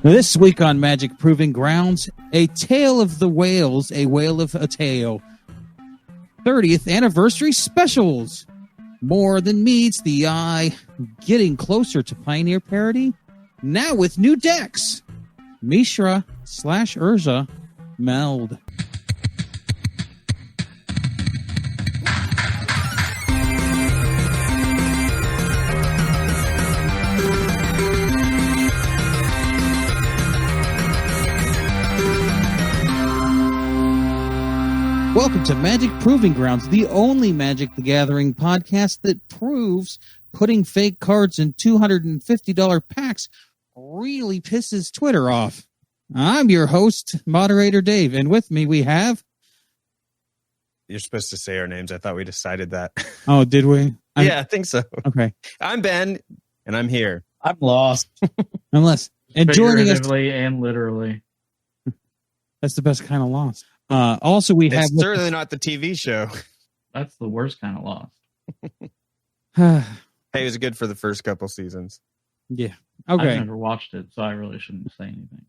This week on Magic Proving Grounds, a tale of the whales, a whale of a tale. 30th anniversary specials. More than meets the eye. Getting closer to Pioneer parity. Now with new decks. Mishra / Urza Meld. Welcome to Magic Proving Grounds, the only Magic the Gathering podcast that proves putting fake cards in $250 packs really pisses Twitter off. I'm your host, moderator Dave, and with me we have... You're supposed to say our names. I thought we decided that. Oh, did we? Yeah, I think so. Okay. I'm Ben, and I'm here. I'm lost. Unless... And joining us... Figuratively and literally. That's the best kind of lost. Also, we have... It's certainly not the TV show. That's the worst kind of lost. Hey, it was good for the first couple seasons. Yeah. Okay. I've never watched it, so I really shouldn't say anything.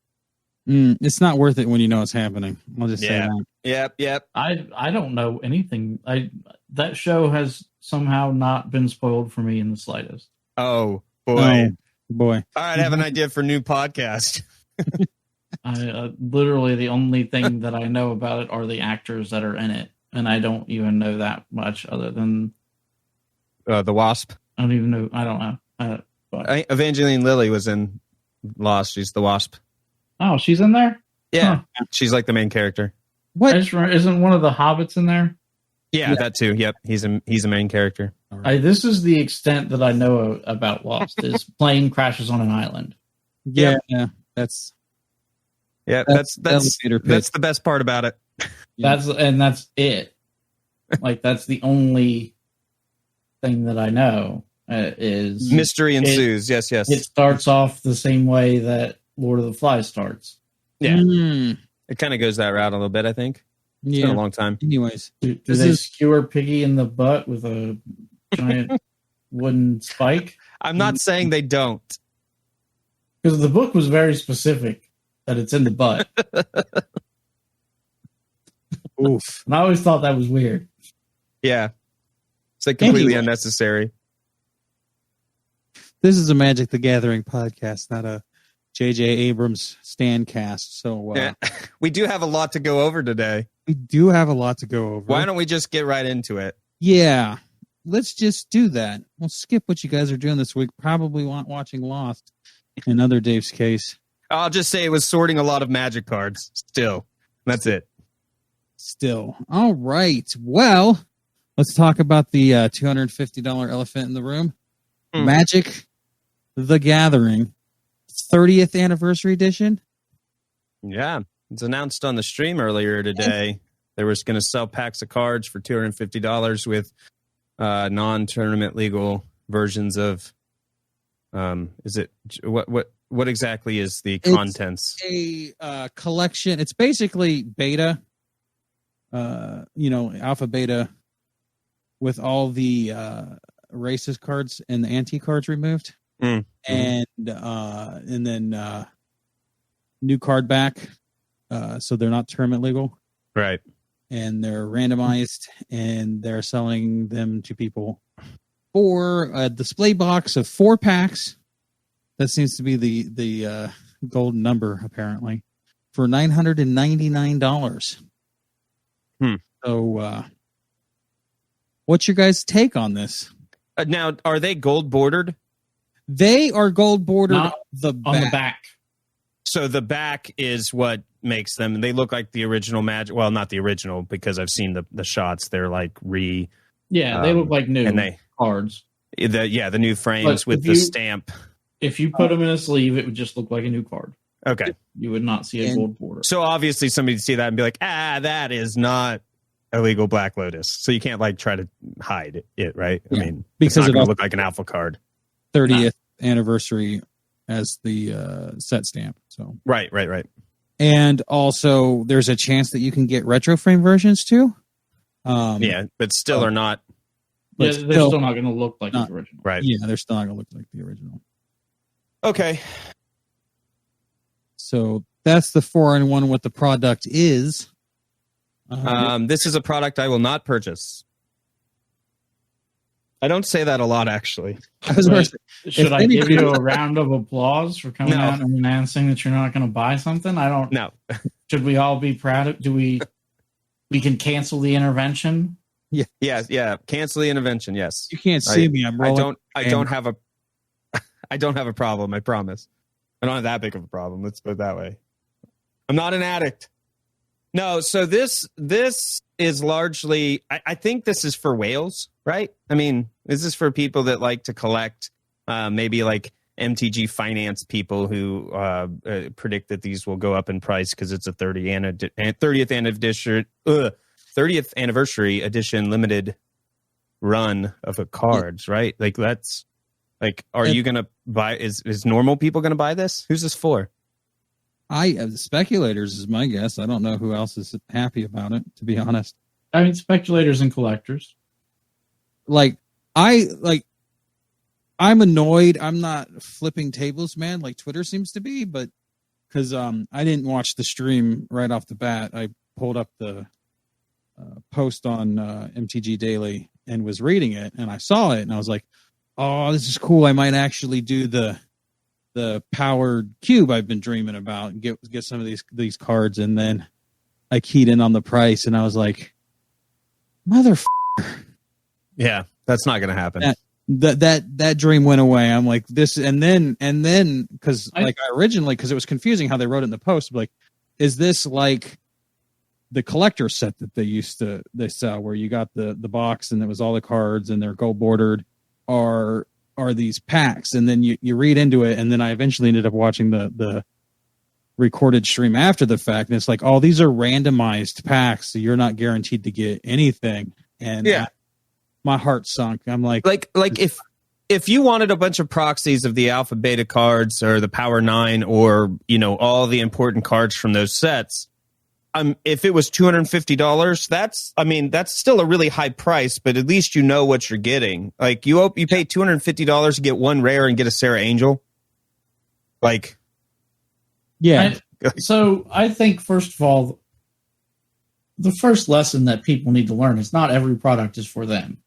It's not worth it when you know it's happening. I'll just say that. Yep. I don't know anything. That show has somehow not been spoiled for me in the slightest. Oh, boy. Boy. All right, I have an idea for a new podcast. Literally the only thing that I know about it are the actors that are in it, and I don't even know that much other than The Wasp. I don't even know. I don't know. But Evangeline Lilly was in Lost. She's the Wasp. oh, she's in there. Yeah, she's like the main character. What? Isn't one of the hobbits in there? Yeah, that too. Yep, he's a main character. This is the extent that I know about Lost. Is plane crashes on an island. Yeah, that's the best part about it. That's it. Like that's the only thing that I know is mystery ensues. Yes. It starts off the same way that Lord of the Flies starts. Yeah, it kind of goes that route a little bit. I think. It's been a long time. Anyways, do they skewer Piggy in the butt with a giant wooden spike? I'm not saying they don't, because the book was very specific that it's in the butt. Oof. And I always thought that was weird. Yeah. It's like completely unnecessary. This is a Magic the Gathering podcast, not a J.J. Abrams Standcast. So yeah. We do have a lot to go over today. We do have a lot to go over. Why don't we just get right into it? Yeah. Let's just do that. We'll skip what you guys are doing this week. Probably watching Lost in other Dave's case. I'll just say it was sorting a lot of Magic cards. Still. That's it. Still. All right. Well, let's talk about the $250 elephant in the room. Magic the Gathering 30th anniversary edition. Yeah. It's announced on the stream earlier today. They were going to sell packs of cards for $250 with non-tournament legal versions of what exactly is the contents? It's a collection. It's basically beta, alpha beta with all the racist cards and the anti cards removed. And then new card back. So they're not tournament legal. Right. And they're randomized, and they're selling them to people for a display box of 4 packs. That seems to be the golden number, apparently, for $999. So, what's your guys' take on this? Now, are they gold bordered? They are gold bordered on the back. So the back is what makes them. They look like the original Magic. Well, not the original, because I've seen the shots. They're like Yeah, they look like new cards. The new frames with the stamp. If you put them in a sleeve, it would just look like a new card. Okay. You would not see a gold border. So obviously somebody would see that and be like, that is not illegal Black Lotus. So you can't try to hide it, right? Yeah. I mean, because it's not going to look like an alpha card. 30th anniversary as the set stamp. So Right. And also there's a chance that you can get retro frame versions too. But still are not. They're still not going to look like the original. Right. Yeah, they're still not going to look like the original. Okay. So that's the 4-in-1 what the product is. This is a product I will not purchase. I don't say that a lot, actually. Should I give you a round of applause for coming out and announcing that you're not going to buy something? I don't. No. Should we all be proud of? We can cancel the intervention. Yeah. Cancel the intervention. Yes. You can't see me. I'm rolling. I don't have a problem. I promise. I don't have that big of a problem. Let's put it that way. I'm not an addict. No. So this is largely. I think this is for whales, right? I mean, this is for people that like to collect, maybe like MTG Finance people who predict that these will go up in price because it's a 30th anniversary edition limited run of a cards, right? Like that's like, you gonna buy? Is normal people gonna buy this? Who's this for? Speculators is my guess. I don't know who else is happy about it, to be honest. I mean, speculators and collectors. I'm annoyed. I'm not flipping tables, man, like Twitter seems to be, but because I didn't watch the stream right off the bat. I pulled up the post on MTG Daily and was reading it, and I saw it, and I was like, "Oh, this is cool. I might actually do the powered cube I've been dreaming about and get some of these cards." And then I keyed in on the price, and I was like, "Motherfucker!" Yeah, that's not going to happen. That dream went away. I'm like this, and then because it was confusing how they wrote it in the post. Like, is this like the collector set that they sell, where you got the box and it was all the cards and they're gold bordered, are these packs? And then you read into it, and then I eventually ended up watching the recorded stream after the fact, and it's like, oh, these are randomized packs, so you're not guaranteed to get anything. And my heart sunk. I'm like if you wanted a bunch of proxies of the Alpha Beta cards or the Power 9 or all the important cards from those sets, if it was $250, that's still a really high price, but at least you know what you're getting. Like you pay $250 to get one rare and get a Sarah Angel. Like, yeah. So I think, first of all, the first lesson that people need to learn is not every product is for them.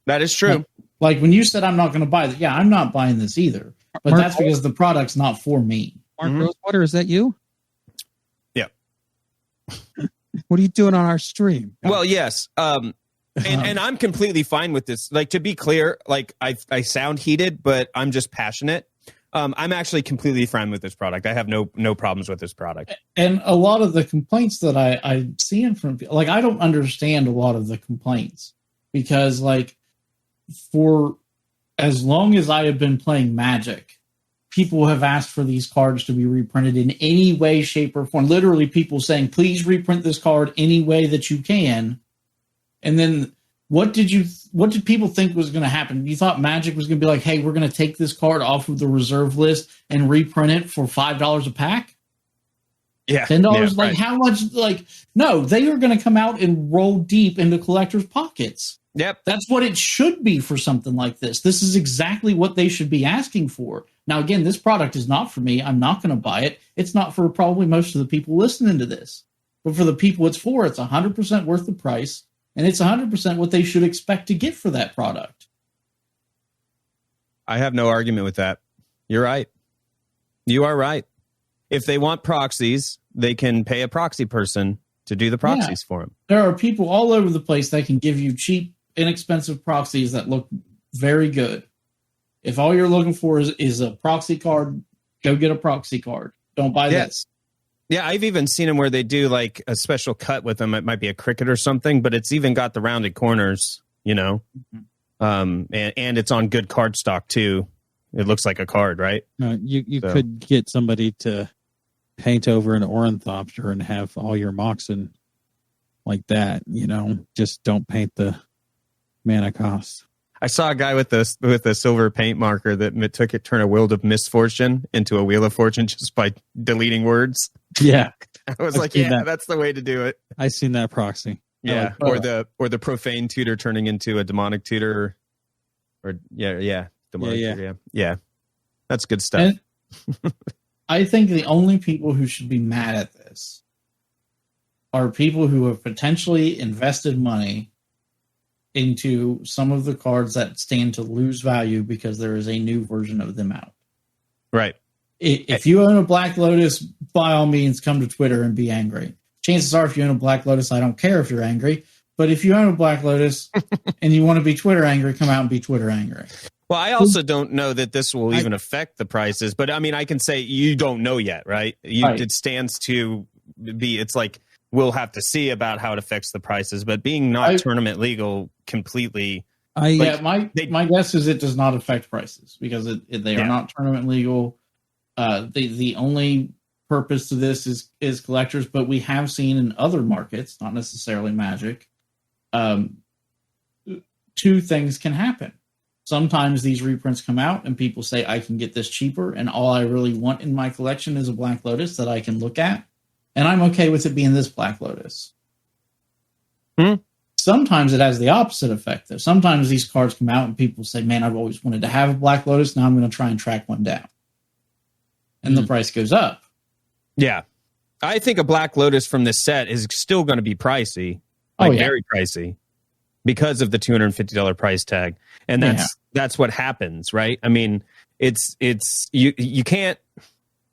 That is true. Like when you said, I'm not going to buy it. Yeah, I'm not buying this either. But that's because the product's not for me. Mark Rosewater, is that you? Yeah. What are you doing on our stream? Well, yes. And I'm completely fine with this. Like, to be clear, like I sound heated, but I'm just passionate. I'm actually completely fine with this product. I have no problems with this product. And a lot of the complaints that I see from people, like, I don't understand a lot of the complaints because, like, for as long as I have been playing Magic, people have asked for these cards to be reprinted in any way, shape, or form. Literally, people saying, please reprint this card any way that you can. And then what did people think was going to happen? You thought Magic was going to be like, hey, we're going to take this card off of the reserve list and reprint it for $5 a pack? Yeah. $10? Yeah, like, right. How much? Like, no, they are going to come out and roll deep into collectors' pockets. Yep. That's what it should be for something like this. This is exactly what they should be asking for. Now, again, this product is not for me. I'm not going to buy it. It's not for probably most of the people listening to this. But for the people it's for, it's 100% worth the price. And it's 100% what they should expect to get for that product. I have no argument with that. You're right. You are right. If they want proxies, they can pay a proxy person to do the proxies for them. There are people all over the place that can give you cheap, inexpensive proxies that look very good. If all you're looking for is a proxy card, go get a proxy card. Don't buy this. Yeah, I've even seen them where they do like a special cut with them. It might be a cricket or something, but it's even got the rounded corners, and it's on good card stock too. It looks like a card, right? You could get somebody to paint over an ornithopter and have all your Moxen like that. Just don't paint the mana cost. I saw a guy with a silver paint marker that turned a Wheel of Misfortune into a Wheel of Fortune just by deleting words. Yeah. I was like, that's the way to do it. I seen that proxy. Yeah. Or the profane tutor turning into a demonic tutor. Demonic tutor. Yeah. That's good stuff. And I think the only people who should be mad at this are people who have potentially invested money into some of the cards that stand to lose value because there is a new version of them out. Right. If you own a Black Lotus, by all means, come to Twitter and be angry. Chances are, if you own a Black Lotus, I don't care if you're angry. But if you own a Black Lotus and you want to be Twitter angry, come out and be Twitter angry. Well, I also don't know that this will even affect the prices. But I mean, I can say you don't know yet, right? Right. It stands to be. It's like we'll have to see about how it affects the prices. But being not tournament legal completely. My guess is it does not affect prices because they are not tournament legal. The only purpose to this is collectors, but we have seen in other markets, not necessarily Magic, two things can happen. Sometimes these reprints come out and people say, I can get this cheaper, and all I really want in my collection is a Black Lotus that I can look at, and I'm okay with it being this Black Lotus. Sometimes it has the opposite effect, though. Sometimes these cards come out and people say, man, I've always wanted to have a Black Lotus, now I'm going to try and track one down. And the price goes up. Yeah. I think a Black Lotus from this set is still going to be pricey, very pricey, because of the $250 price tag. And that's what happens, right? I mean, it's you can't.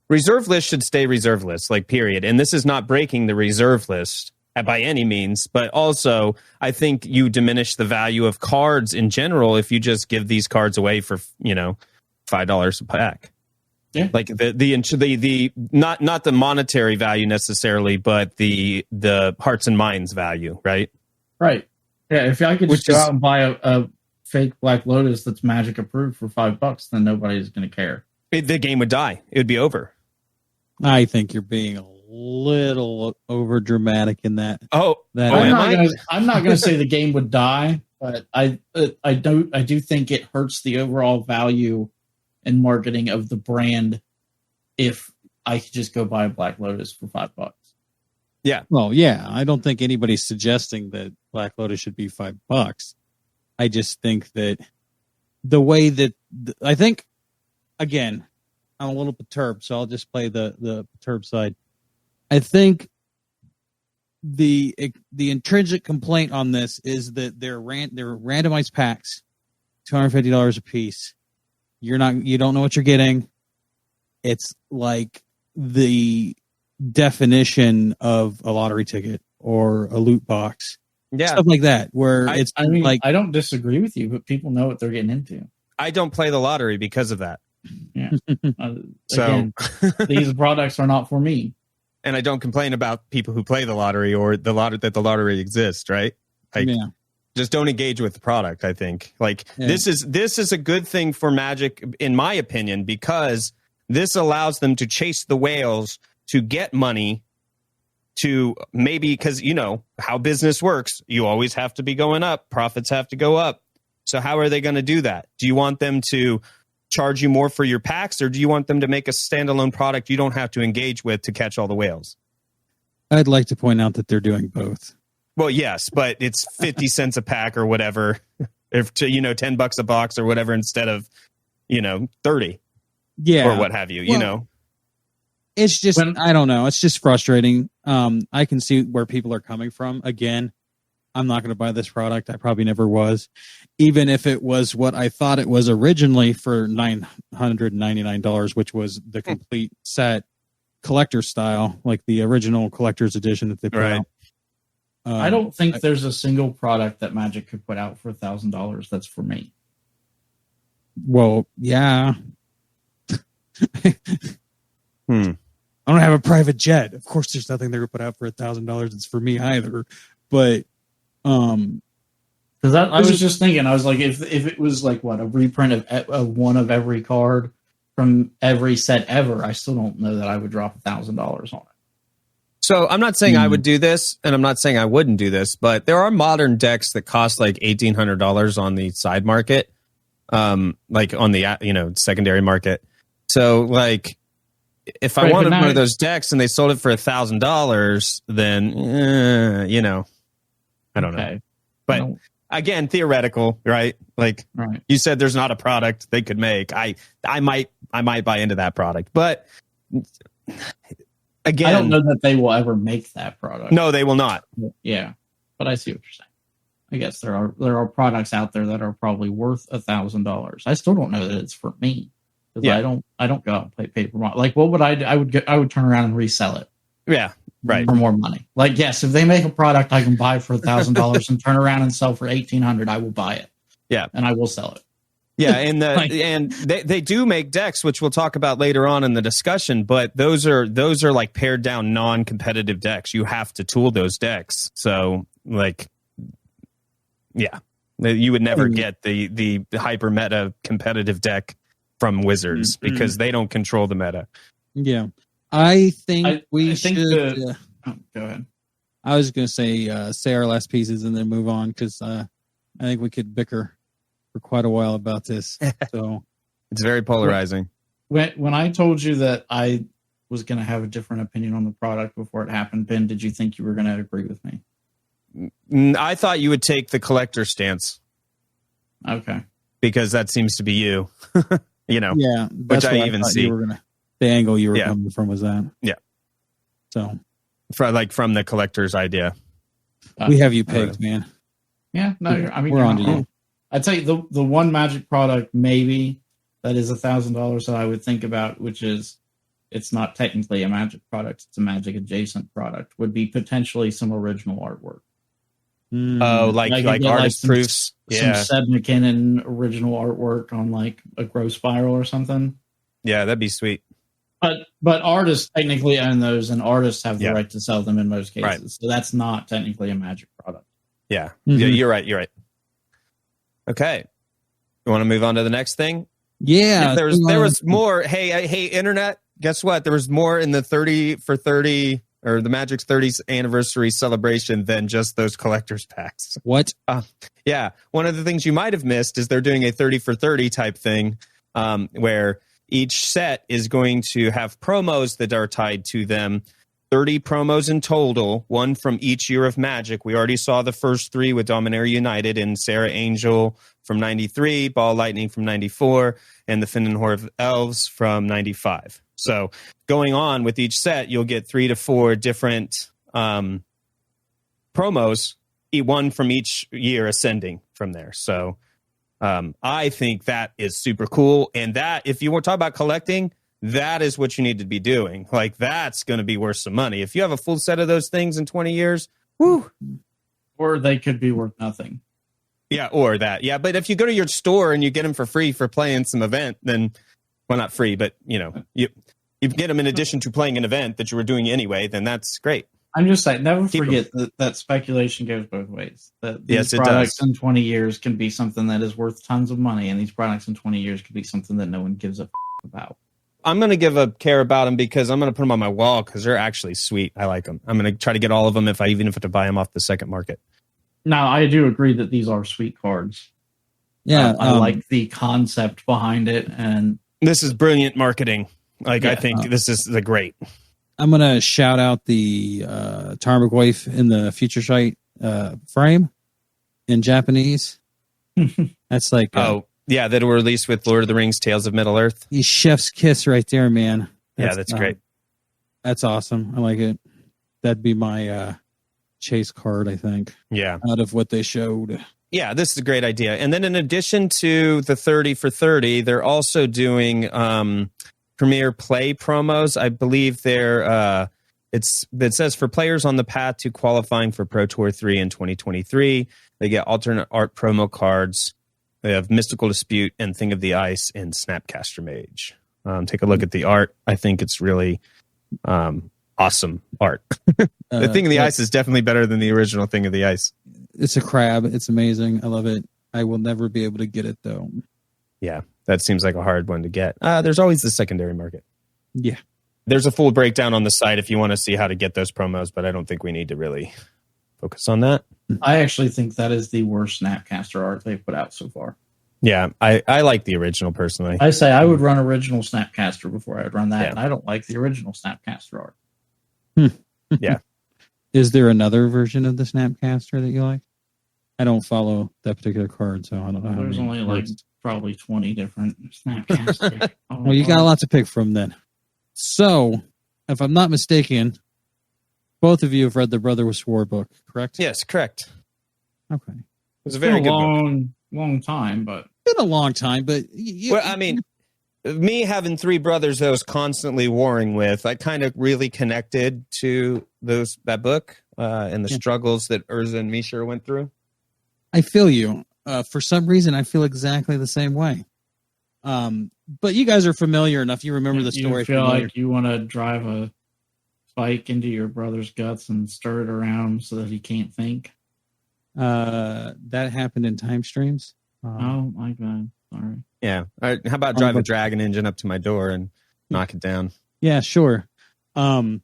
Reserve list should stay reserve list, period. And this is not breaking the reserve list by any means, but also I think you diminish the value of cards in general if you just give these cards away for $5 a pack. Yeah. Like the not the monetary value necessarily, but the hearts and minds value, right? Right. Yeah. If I could just go out and buy a fake Black Lotus that's Magic approved for $5, then nobody's going to care. The game would die. It would be over. I think you're being a little over dramatic in that. I'm not going to say the game would die, but I do think it hurts the overall value and marketing of the brand if I could just go buy a Black Lotus for $5. Yeah. Well, yeah. I don't think anybody's suggesting that Black Lotus should be $5. I just think that the way that I think, again, I'm a little perturbed, so I'll just play the perturbed side. I think the intrinsic complaint on this is that they're randomized packs, $250 a piece. You don't know what you're getting. It's like the definition of a lottery ticket or a loot box. Yeah. Stuff like that, where I don't disagree with you, but people know what they're getting into. I don't play the lottery because of that. Yeah. Again, these products are not for me. And I don't complain about people who play the lottery or that the lottery exists, right? Just don't engage with the product, I think. This is a good thing for Magic, in my opinion, because this allows them to chase the whales to get money to maybe, because how business works. You always have to be going up. Profits have to go up. So how are they going to do that? Do you want them to charge you more for your packs, or do you want them to make a standalone product you don't have to engage with to catch all the whales? I'd like to point out that they're doing both. Well, yes, but it's 50 cents a pack or whatever, if to, $10 a box or whatever, instead of, 30. Yeah. Or what have you, It's just, I don't know. It's just frustrating. I can see where people are coming from. Again, I'm not going to buy this product. I probably never was. Even if it was what I thought it was originally for $999, which was the complete set collector style, like the original collector's edition that they put out. I don't think there's a single product that Magic could put out for $1,000 that's for me. Well, yeah. I don't have a private jet. Of course, there's nothing they would put out for $1,000 that's for me either. But because I was just thinking, I was like, if it was like a reprint of one of every card from every set ever, I still don't know that I would drop $1,000 on it. So I'm not saying I would do this, and I'm not saying I wouldn't do this, but there are modern decks that cost like $1,800 on the side market, like on the secondary market. So if I wanted one of those decks and they sold it for $1,000, then I don't know. But again, theoretical, right? Right. You said, there's not a product they could make. I might buy into that product, but again, I don't know that they will ever make that product. No, they will not. Yeah, but I see what you're saying. I guess there are products out there that are probably worth $1,000. I still don't know that it's for me because I don't go out and play paper money. Like, what would I do? I would turn around and resell it. Yeah, right. For more money. Like, yes, if they make a product I can buy for $1,000 and turn around and sell for $1,800, I will buy it. Yeah, and I will sell it. Yeah, and and they do make decks, which we'll talk about later on in the discussion. But those are like pared down, non-competitive decks. You have to tool those decks. So like. Yeah, you would never get the hyper meta competitive deck from Wizards because they don't control the meta. Yeah, I think we should. Go ahead. I was going to say our last pieces and then move on because I think we could bicker for quite a while about this. So it's very polarizing. When I told you that I was going to have a different opinion on the product before it happened, Ben, did you think you were going to agree with me? I thought you would take the collector stance. Okay. Because that seems to be you. Yeah. Which I even see. The angle you were coming from was that. Yeah. So. From the collector's idea. We have you pegged, man. Yeah. No, we're on to you. I'd tell you the one Magic product maybe that is $1,000 that I would think about, which is it's not technically a Magic product, it's a Magic adjacent product, would be potentially some original artwork. Oh, like artist proofs. Some Seb McKinnon original artwork on like a Grow Spiral or something. Yeah, that'd be sweet. But artists technically own those, and artists have the right to sell them in most cases. Right. So that's not technically a Magic product. Yeah, yeah, you're right. You're right. Okay, you want to move on to the next thing? Yeah, there was more. Hey, internet. Guess what? There was more in the 30 for 30. Or the Magic's 30th anniversary celebration than just those collector's packs. What? Yeah. One of the things you might have missed is they're doing a 30 for 30 type thing where each set is going to have promos that are tied to them. 30 promos in total, one from each year of Magic. We already saw the first 3 with Dominaria United and Sarah Angel from 93, Ball Lightning from 94, and the Finnenhor of Elves from 95. So going on with each set, you'll get 3 to 4 different promos, one from each year ascending from there. So I think that is super cool. And that, if you want to talk about collecting, that is what you need to be doing. Like, that's going to be worth some money. If you have a full set of those things in 20 years, whoo. Or they could be worth nothing. Yeah, or that. Yeah, but if you go to your store and you get them for free for playing some event, then, well, not free, but, you get them in addition to playing an event that you were doing anyway, then that's great. I'm just saying, never forget that speculation goes both ways. That these products in 20 years can be something that is worth tons of money, and these products in 20 years could be something that no one gives a about. I'm going to give a care about them because I'm going to put them on my wall because they're actually sweet. I like them. I'm going to try to get all of them if I have to buy them off the second market. Now, I do agree that these are sweet cards. Yeah, I like the concept behind it, and this is brilliant marketing. I think this is great. I'm going to shout out the Tarmogoyf in the Future Sight frame in Japanese. That's like... that were released with Lord of the Rings, Tales of Middle-earth. He's chef's kiss right there, man. That's great. That's awesome. I like it. That'd be my chase card, I think. Yeah. Out of what they showed. Yeah, this is a great idea. And then in addition to the 30 for 30, they're also doing Premier Play promos. I believe it says for players on the path to qualifying for Pro Tour 3 in 2023, they get alternate art promo cards. They have Mystical Dispute and Thing of the Ice and Snapcaster Mage. Take a look at the art. I think it's really awesome art. The Thing of the Ice is definitely better than the original Thing of the Ice. It's a crab. It's amazing. I love it. I will never be able to get it, though. Yeah, that seems like a hard one to get. There's always the secondary market. Yeah. There's a full breakdown on the site if you want to see how to get those promos, but I don't think we need to really focus on that. I actually think that is the worst Snapcaster art they've put out so far. Yeah, I like the original personally. I say I would run original Snapcaster before I would run that, and I don't like the original Snapcaster art. Yeah. Is there another version of the Snapcaster that you like? I don't follow that particular card, so I don't know. There's only like probably 20 different Snapcasters. Well, you got a lot to pick from then. So, if I'm not mistaken, both of you have read the Brothers War book, correct? Yes, correct. Okay. It was a very good book. Long time, but Been a long time, but Well, I mean, me having three brothers that I was constantly warring with, I kind of really connected to that book and the struggles that Urza and Mishra went through. I feel you. For some reason, I feel exactly the same way. But you guys are familiar enough. You remember the story. You feel like you want to drive a spike into your brother's guts and stir it around so that he can't think. That happened in time streams. Oh my God. Sorry. Yeah. All right, how about drive a dragon engine up to my door and knock it down? Yeah, sure. Point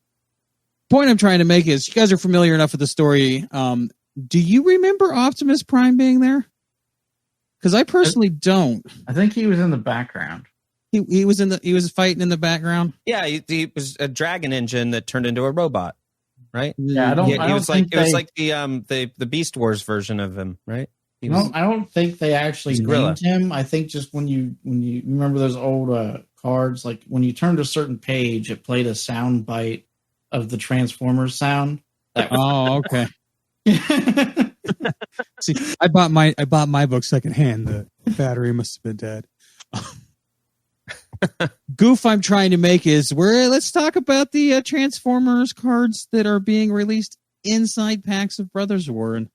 I'm trying to make is you guys are familiar enough with the story. Do you remember Optimus Prime being there? Because I personally don't. I think he was in the background. He was fighting in the background. Yeah, he was a dragon engine that turned into a robot, right? Yeah, it was like the Beast Wars version of him, right? I don't think they actually named him. I think just when you remember those old cards, like when you turned a certain page, it played a sound bite of the Transformers sound. Oh, okay. See, I bought my book secondhand. The battery must have been dead. Goof I'm trying to make is let's talk about the Transformers cards that are being released inside packs of Brothers War. And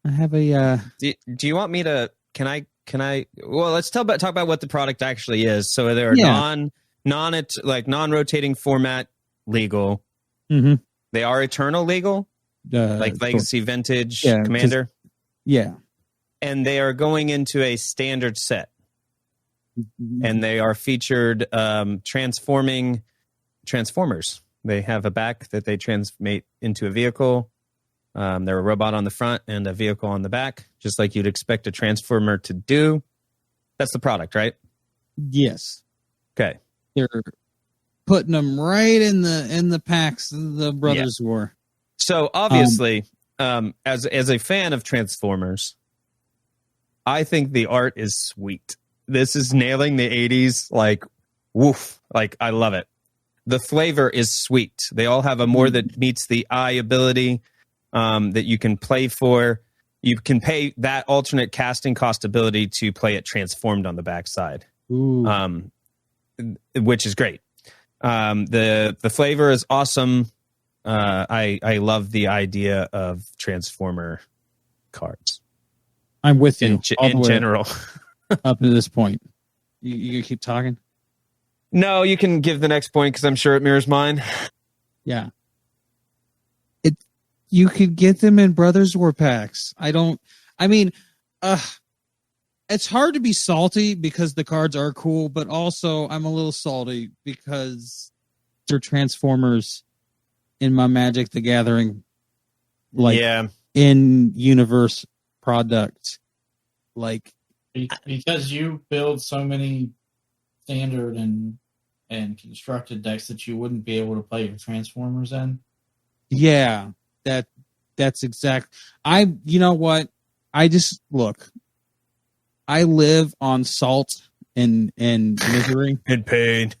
I have a. Do you want me to? Can I? Well, let's talk about what the product actually is. So they're non-rotating format legal. Mm-hmm. They are eternal legal, like Legacy, Vintage, Commander. Yeah, and they are going into a standard set, and they are featured transforming Transformers. They have a back that they transmate into a vehicle. They're a robot on the front and a vehicle on the back, just like you'd expect a Transformer to do. That's the product, right? Yes. Okay. They're putting them right in the packs of the Brothers War. So obviously, as a fan of Transformers, I think the art is sweet. This is nailing the 80s, like, woof. Like, I love it. The flavor is sweet. They all have a more that meets the eye ability. That you can play for. You can pay that alternate casting cost ability to play it transformed on the backside, which is great. The flavor is awesome. I love the idea of Transformer cards. I'm with you in general. Up to this point, you keep talking. No, you can give the next point because I'm sure it mirrors mine. Yeah. You could get them in Brothers War packs. It's hard to be salty because the cards are cool, but also I'm a little salty because they're Transformers in my Magic the Gathering, in universe product. Like, because you build so many standard and constructed decks that you wouldn't be able to play your Transformers in. Yeah. That's exact. You know what? I live on salt and misery and pain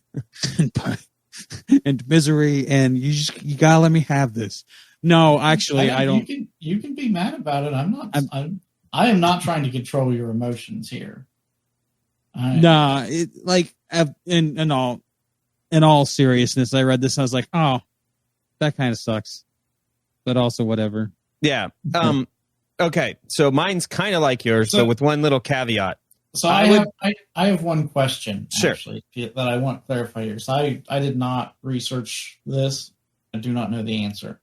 and misery, and you gotta let me have this. No, actually, I don't. You can be mad about it. I am not trying to control your emotions here. Nah, in all seriousness, I read this. I was like, oh, that kind of sucks. But also whatever. Yeah. Okay. So mine's kind of like yours, so with one little caveat. So I have one question, sure, actually, that I want to clarify here. So I did not research this. I do not know the answer.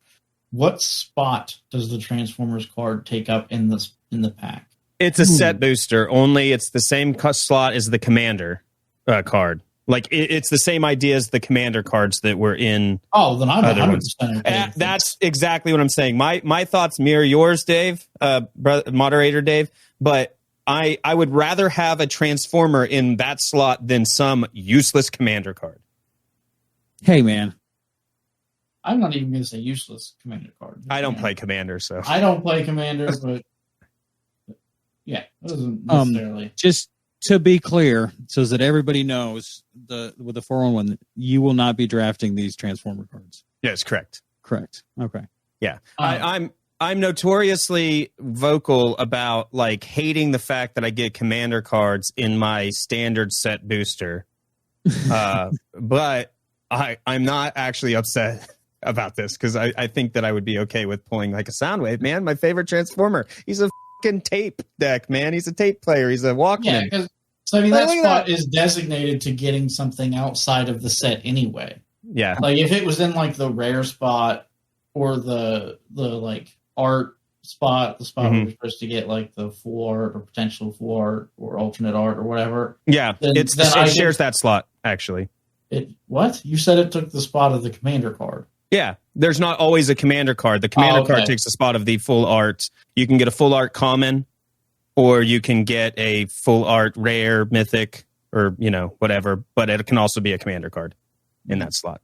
What spot does the Transformers card take up in the pack? It's a set booster. Only it's the same slot as the Commander card. Like, it's the same idea as the Commander cards that were in. Oh, then I'm 100%. That's exactly what I'm saying. My thoughts mirror yours, Dave, moderator Dave. But I would rather have a Transformer in that slot than some useless Commander card. Hey, man. I'm not even going to say useless Commander card. I don't play Commander, so. I don't play Commander, but yeah, it doesn't necessarily. Just to be clear, so that everybody knows, with the 411, you will not be drafting these Transformer cards. Yes, correct. Correct. Okay. Yeah, I'm notoriously vocal about like hating the fact that I get commander cards in my standard set booster, but I'm not actually upset about this because I think that I would be okay with pulling like a Soundwave. Man, my favorite Transformer. He's a fucking tape deck, man. He's a tape player. He's a Walkman. Yeah, because so I mean that spot is designated to getting something outside of the set anyway. Yeah, like if it was in like the rare spot or the like art spot, the spot where you're supposed to get like the full art or potential full art or alternate art or whatever. Yeah, then it shares that slot actually. What? You said it took the spot of the commander card. Yeah, there's not always a commander card. The commander card takes the spot of the full art. You can get a full art common, or you can get a full art rare, mythic, or whatever. But it can also be a commander card in that slot.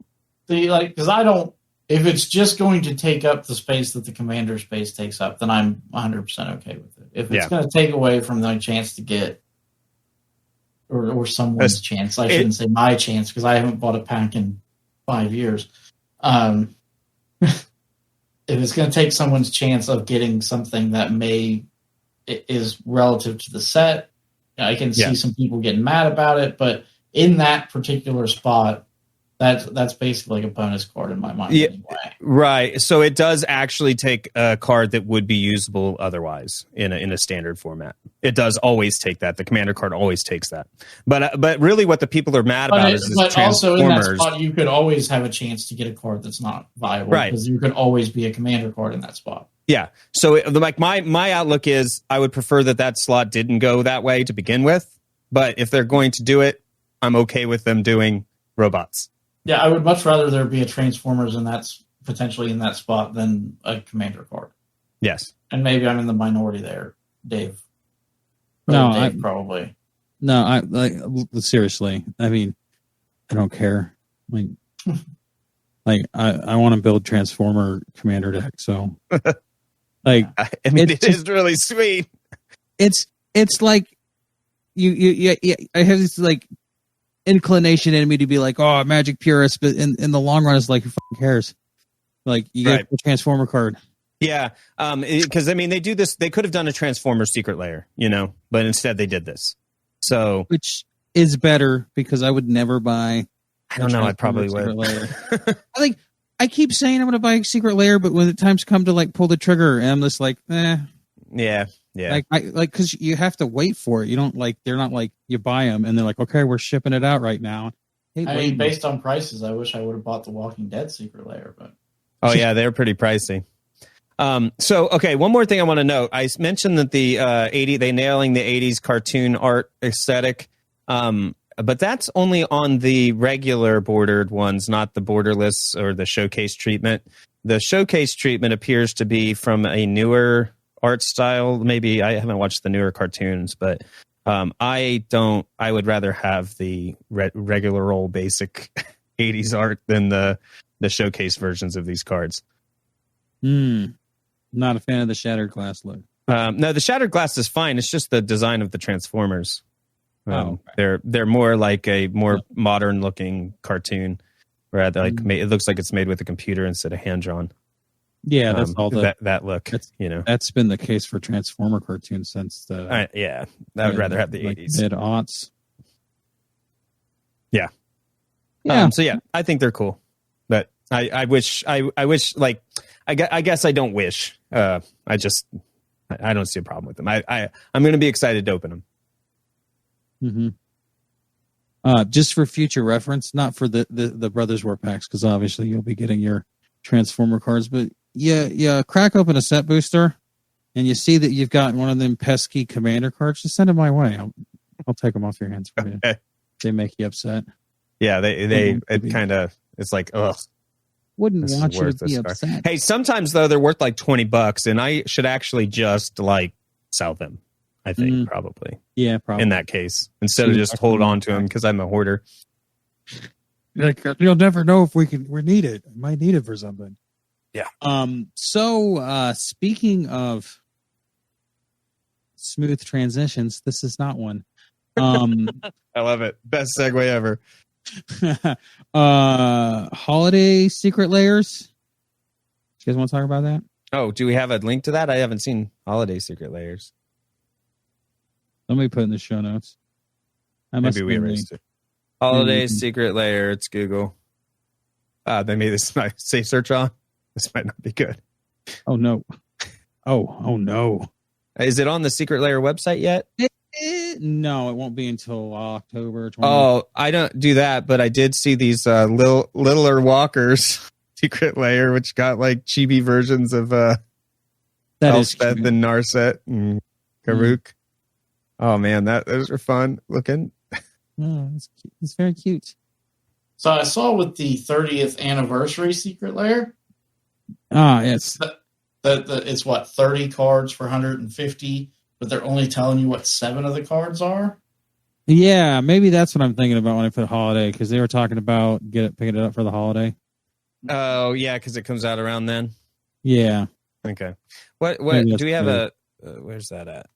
See, like, because I don't. If it's just going to take up the space that the commander space takes up, then I'm 100% okay with it. If it's going to take away from the chance to get, or someone's chance, I shouldn't say my chance because I haven't bought a pack in 5 years. If it's going to take someone's chance of getting something that is relative to the set, I can see some people getting mad about it. But in that particular spot, that's basically like a bonus card in my mind anyway. Right. So it does actually take a card that would be usable otherwise in a standard format. It does always take that. The commander card always takes that. But really what the people are mad about is also in that spot you could always have a chance to get a card that's not viable because you could always be a commander card in that spot. Yeah. So like my outlook is I would prefer that slot didn't go that way to begin with. But if they're going to do it, I'm okay with them doing robots. Yeah, I would much rather there be a Transformers and that's potentially in that spot than a commander card. Yes. And maybe I'm in the minority there, Dave. Probably. No, I like seriously. I mean, I don't care. I want to build Transformer commander deck, so like I mean it is really sweet. It's like you I have this like inclination in me to be like, oh, Magic purist, but in the long run, it's like, who fucking cares? Like, you get a Transformer card. Yeah, because I mean, they do this. They could have done a Transformer secret layer, but instead they did this. So, which is better because I would never buy. I don't know. I probably would. I keep saying I'm going to buy a secret layer, but when the times come to like pull the trigger, and I'm just like, Yeah. Because you have to wait for it. You don't they're not like you buy them and they're like, okay, we're shipping it out right now. I mean, based on prices, I wish I would have bought the Walking Dead secret layer, but they're pretty pricey. So one more thing I want to note. I mentioned that the they nailing the 80s cartoon art aesthetic, but that's only on the regular bordered ones, not the borderless or the showcase treatment. The showcase treatment appears to be from a newer art style. Maybe I haven't watched the newer cartoons, but I would rather have the regular old basic 80s art than the showcase versions of these cards. Not a fan of the shattered glass look. No, the shattered glass is fine. It's just the design of the Transformers. They're more like a more modern looking cartoon, where it looks like it's made with a computer instead of hand drawn. Yeah, that's all that look. That's been the case for Transformer cartoons since the. I would rather have the 80s mid-aughts. Yeah. I think they're cool, but I wish like I guess I don't wish. I don't see a problem with them. I'm going to be excited to open them. Just for future reference, not for the Brothers War packs, because obviously you'll be getting your Transformer cards, but crack open a set booster and you see that you've got one of them pesky commander cards, just send them my way. I'll take them off your hands for you. They make you upset. Yeah, it's like, ugh. Wouldn't want you to be upset. Hey, sometimes though they're worth like $20 and I should actually just like sell them. I think probably. Yeah, probably. In that case, instead of just hold on to them because I'm a hoarder. Like, you'll never know if we need it. I might need it for something. Yeah. So speaking of smooth transitions, this is not one. I love it. Best segue ever. Holiday secret layers. You guys want to talk about that? Oh, do we have a link to that? I haven't seen holiday secret layers. Let me put it in the show notes. Maybe we erased it. Holiday secret layer. It's Google. They made this say search on. This might not be good. Oh no. Oh no. Is it on the secret layer website yet? No, it won't be until October 20th. Oh, I don't do that, but I did see these littler walkers secret layer, which got like chibi versions of Elspeth and Narset and Karuk. Oh man, those are fun looking. Oh, it's very cute. So I saw with the 30th anniversary secret layer. Yes. It's what, 30 cards for 150, but they're only telling you what 7 of the cards are. Yeah, maybe that's what I'm thinking about when I put holiday, because they were talking about picking it up for the holiday. Oh yeah, because it comes out around then. Yeah. Okay. What do we have a? Where's that at?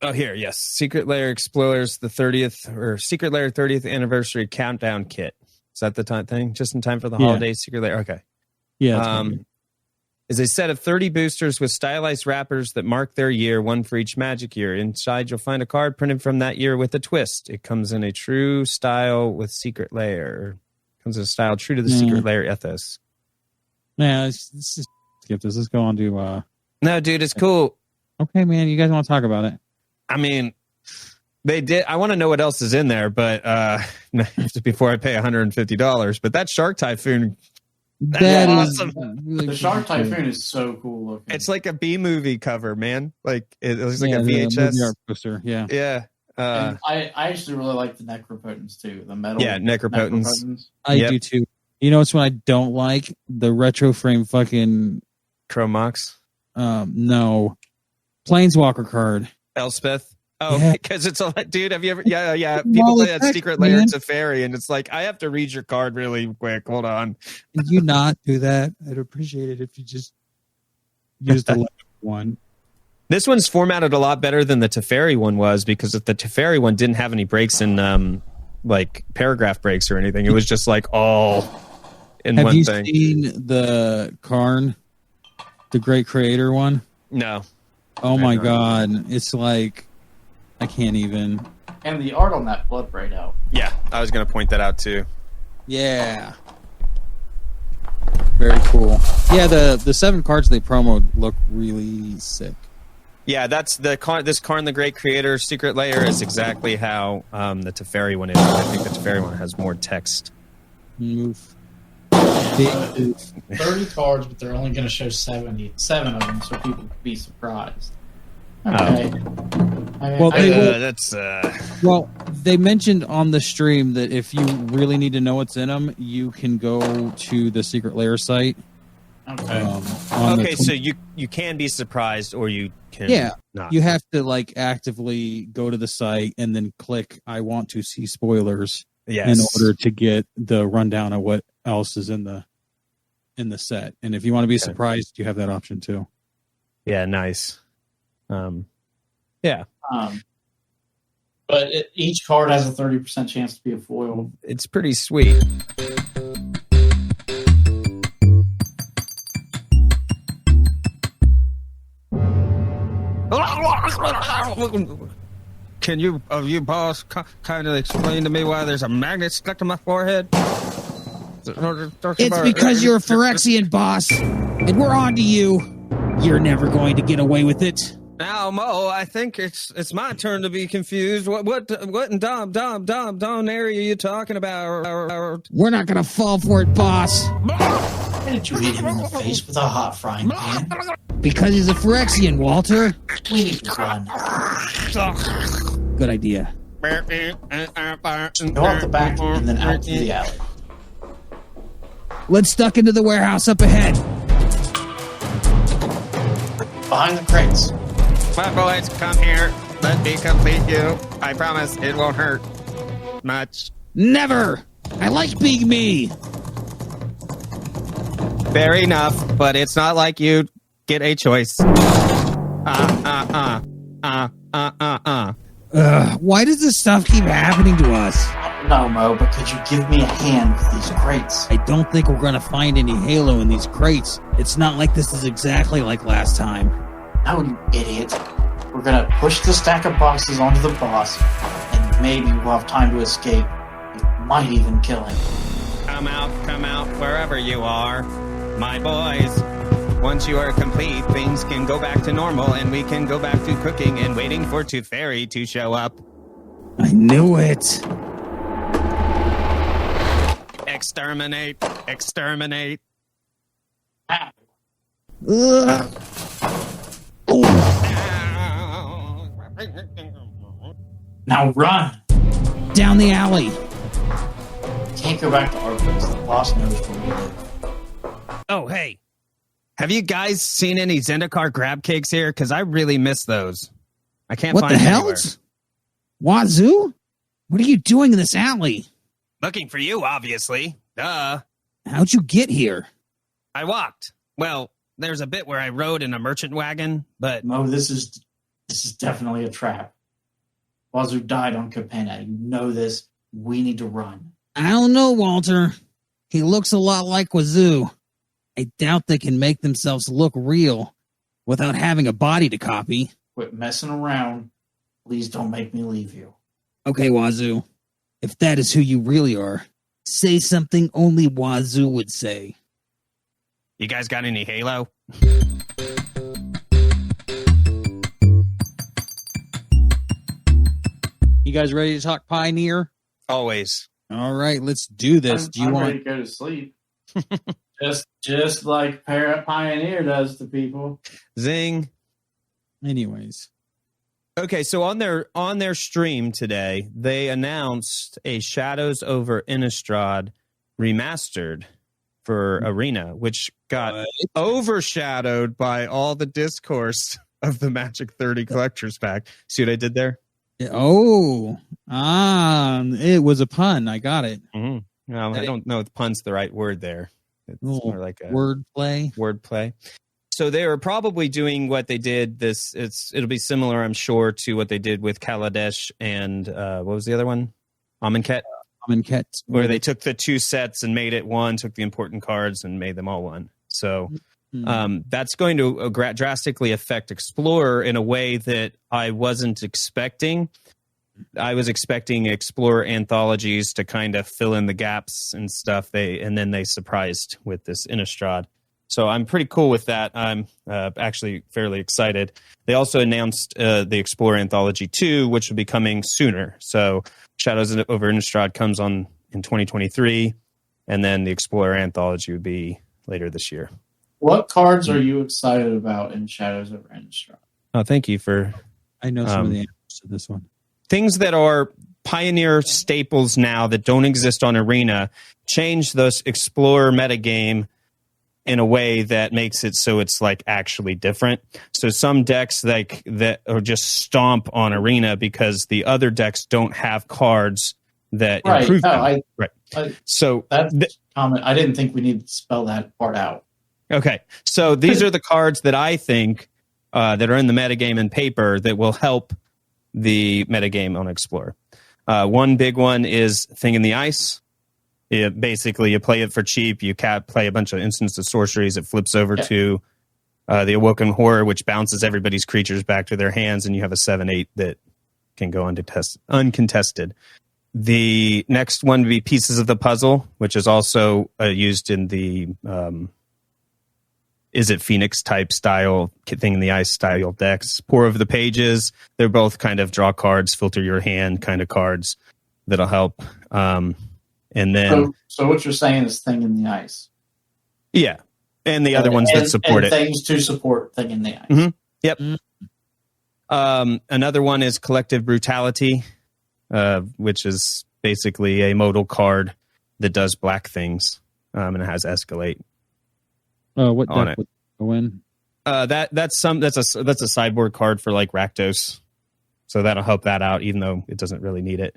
Oh, here. Yes, Secret Layer Explorers, the 30th or Secret Layer 30th anniversary countdown kit. Is that the time thing? Just in time for the holiday Secret Layer. Okay. Yeah. Is a set of 30 boosters with stylized wrappers that mark their year, one for each magic year. Inside, you'll find a card printed from that year with a twist. It comes in a true style with Secret Layer. It comes in a style true to the Secret Layer ethos. Yeah, let's just skip this. Let's go on to... No, dude, it's cool. Okay, man, you guys want to talk about it? I mean, they did. I want to know what else is in there, but before I pay $150. But that Shark Typhoon... That's awesome. Really the Shark Typhoon is so cool looking. It's like a B movie cover, man. Like it looks like a VHS art poster. Yeah, yeah. I actually really like the Necropotence too. The metal. Yeah, Necropotence. I do too. You know, it's what I don't like, the retro frame fucking Chromox. No, Planeswalker card. Elspeth. Oh, because it's a dude. Have you ever? Yeah. People play that Secret Layer Teferi, and it's like I have to read your card really quick. Hold on. Can you not do that? I'd appreciate it if you just used the one. This one's formatted a lot better than the Teferi one was, because the Teferi one didn't have any breaks in like paragraph breaks or anything. It was just like all in one thing. Have you seen the Karn, the Great Creator one? No. Oh my God! It's like. I can't even. And the art on that Blood Braid out. Yeah, I was going to point that out too. Yeah. Very cool. Yeah, the 7 cards they promoed look really sick. Yeah, that's this Karn the Great Creator Secret Layer is exactly how the Teferi one is. I think the Teferi one has more text. Move. 30 cards, but they're only going to show 7 of them, so people could be surprised. Okay. Well, they mentioned on the stream that if you really need to know what's in them, you can go to the Secret Layer site. Okay. So you can be surprised, or you can not. You have to like actively go to the site and then click "I want to see spoilers" in order to get the rundown of what else is in the set. And if you want to be surprised, you have that option too. Yeah, nice. But each card has a 30% chance to be a foil. It's pretty sweet. Can you boss, kind of explain to me why there's a magnet stuck to my forehead? It's because you're a Phyrexian, boss, and we're on to you. You're never going to get away with it. Now, Mo, I think it's my turn to be confused. What in Dom area are you talking about? We're not gonna fall for it, boss. Why did you hit him in the face with a hot frying pan? Because he's a Phyrexian, Walter. We need to run. Good idea. Go out the back and then out to the alley. Let's duck into the warehouse up ahead. Behind the crates. My boys, come here. Let me complete you. I promise it won't hurt much. Never! I like being me. Fair enough, but it's not like you get a choice. Why does this stuff keep happening to us? No, Mo, but could you give me a hand with these crates? I don't think we're gonna find any Halo in these crates. It's not like this is exactly like last time. No, you idiot. We're gonna push the stack of boxes onto the boss, and maybe we'll have time to escape. We might even kill him. Come out, wherever you are. My boys, once you are complete, things can go back to normal, and we can go back to cooking and waiting for Tooth Fairy to show up. I knew it. Exterminate. Ah, Ugh. now run! Down the alley. Can't go back to our place. The boss knows where we live. Oh, hey. Have you guys seen any Zendikar grab cakes here? Because I really miss those. I can't What find the them hell? anywhere. Wazoo? What are you doing in this alley? Looking for you, obviously. Duh. How'd you get here? I walked. Well, there's a bit where I rode in a merchant wagon, but Mo, this is definitely a trap. Wazoo died on Capenna. You know this. We need to run. I don't know, Walter. He looks a lot like Wazoo. I doubt they can make themselves look real without having a body to copy. Quit messing around. Please don't make me leave you. Okay, Wazoo. If that is who you really are, say something only Wazoo would say. you guys got any Halo? You guys ready to talk Pioneer? Always. All right, let's do this. I'm ready to go to sleep. just like Pioneer does to people. Zing. Anyways. Okay, so on their stream today, they announced a Shadows over Innistrad remastered for Arena, which got overshadowed by all the discourse of the Magic 30 Collector's Pack. See what I did there? Oh, it was a pun. I got it. Mm-hmm. No, I don't know if pun's the right word there. It's more like a wordplay. So they are probably doing what they did. It'll be similar, I'm sure, to what they did with Kaladesh and what was the other one? Amonkhet. Where they took the two sets and made it one, took the important cards and made them all one. So that's going to drastically affect Explorer in a way that I wasn't expecting. I was expecting Explorer anthologies to kind of fill in the gaps and stuff. And then they surprised with this Innistrad. So I'm pretty cool with that. I'm actually fairly excited. They also announced the Explorer Anthology 2, which will be coming sooner. So Shadows over Innistrad comes on in 2023, and then the Explorer Anthology would be later this year. What cards are you excited about in Shadows over Innistrad? Oh, thank you for... I know some of the answers to this one. Things that are Pioneer staples now that don't exist on Arena, change this Explorer metagame in a way that makes it so it's like actually different. So some decks like that are just stomp on Arena because the other decks don't have cards that improve them. So that's comment. I didn't think we needed to spell that part out. Okay, so these are the cards that I think that are in the metagame in paper that will help the metagame on Explorer. One big one is Thing in the Ice. Basically, you play it for cheap. You play a bunch of instants of sorceries. It flips over to the Awoken Horror, which bounces everybody's creatures back to their hands, and you have a 7/8 that can go uncontested. The next one would be Pieces of the Puzzle, which is also used in the Is It Phoenix type style, Thing in the Ice style decks. Pour Over the Pages. They're both kind of draw cards, filter your hand kind of cards that'll help. And then, so what you're saying is Thing in the Ice. Yeah, and the other ones that support it. Things to support Thing in the Ice. Mm-hmm. Yep. Another one is Collective Brutality, which is basically a modal card that does black things, and it has Escalate. What on deck it. would go in? That's a sideboard card for like Rakdos, so that'll help that out, even though it doesn't really need it.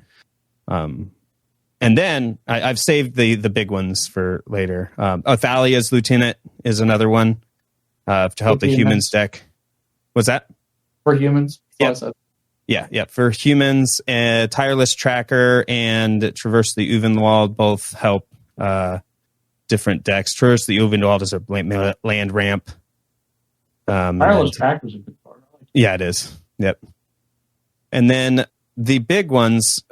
And then I've saved the big ones for later. Athalia's Lieutenant is another one to help the humans deck. What's that? For humans? Yep. Yeah. For humans, Tireless Tracker and Traverse the Uvenwald both help different decks. Traverse the Uvenwald is a land ramp. Tireless Tracker is a good card. Yeah, it is. Yep. And then the big ones,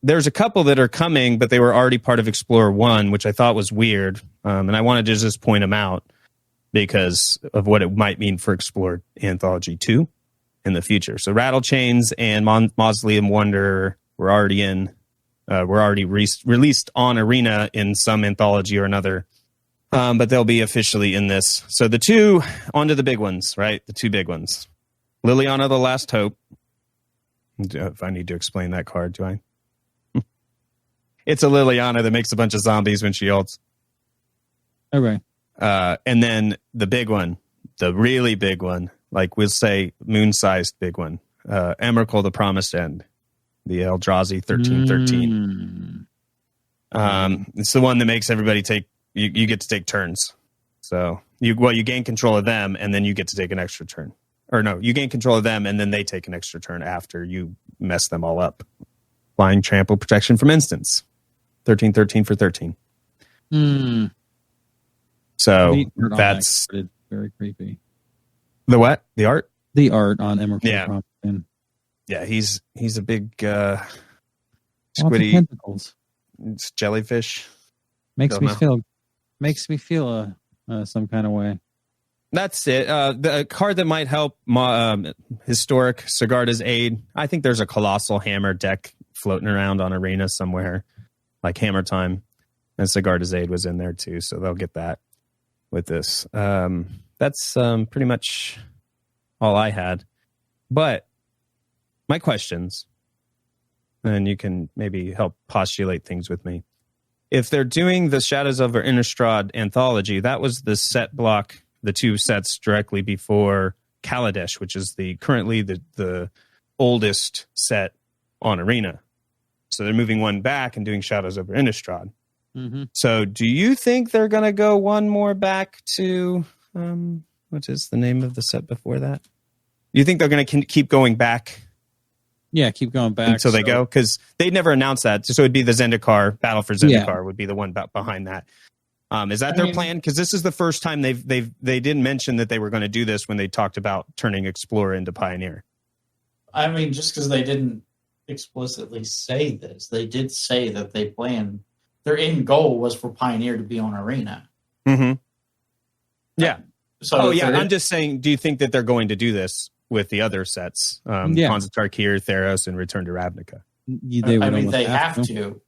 there's a couple that are coming, but they were already part of Explorer 1, which I thought was weird. And I wanted to just point them out because of what it might mean for Explorer Anthology 2 in the future. So Rattle Chains and Mausoleum Wonder were already released on Arena in some anthology or another. But they'll be officially in this. So onto the big ones, right? The two big ones. Liliana the Last Hope. If I need to explain that card, do I? It's a Liliana that makes a bunch of zombies when she ults. Okay. And then the big one, the really big one, like we'll say moon-sized big one, Emrakul the Promised End, the Eldrazi 1313. It's the one that makes everybody take, you get to take turns. So you gain control of them and then you get to take an extra turn. Or no, you gain control of them and then they take an extra turn after you mess them all up. Flying Trample Protection from Instance. 13/13 for 13. So that's very creepy. The what? The art? The art on Emrakul. Yeah. Yeah, he's a big Lots of squiddy tentacles. jellyfish. Makes me feel some kind of way. That's it. The card that might help historic Sigarda's Aid. I think there's a Colossal Hammer deck floating around on Arena somewhere, like Hammer Time, and Sigarda's Aid was in there too, so they'll get that with this. That's pretty much all I had. But my questions, and you can maybe help postulate things with me. If they're doing the Shadows over Innistrad anthology, that was the set block. The two sets directly before Kaladesh, which is currently the oldest set on Arena. So they're moving one back and doing Shadows over Innistrad. Mm-hmm. So do you think they're going to go one more back to, what is the name of the set before that? You think they're going to keep going back? Yeah, keep going back. Until they go? Because they never announced that. So it'd be the Zendikar, Battle for Zendikar would be the one behind that. Is that their plan? Because this is the first time they didn't mention that they were going to do this when they talked about turning Explorer into Pioneer. I mean, just because they didn't explicitly say this, they did say that they plan. Their end goal was for Pioneer to be on Arena. Mm-hmm. Yeah. So I'm just saying. Do you think that they're going to do this with the other sets? Khans of Tarkir, Theros, and Return to Ravnica. They have to.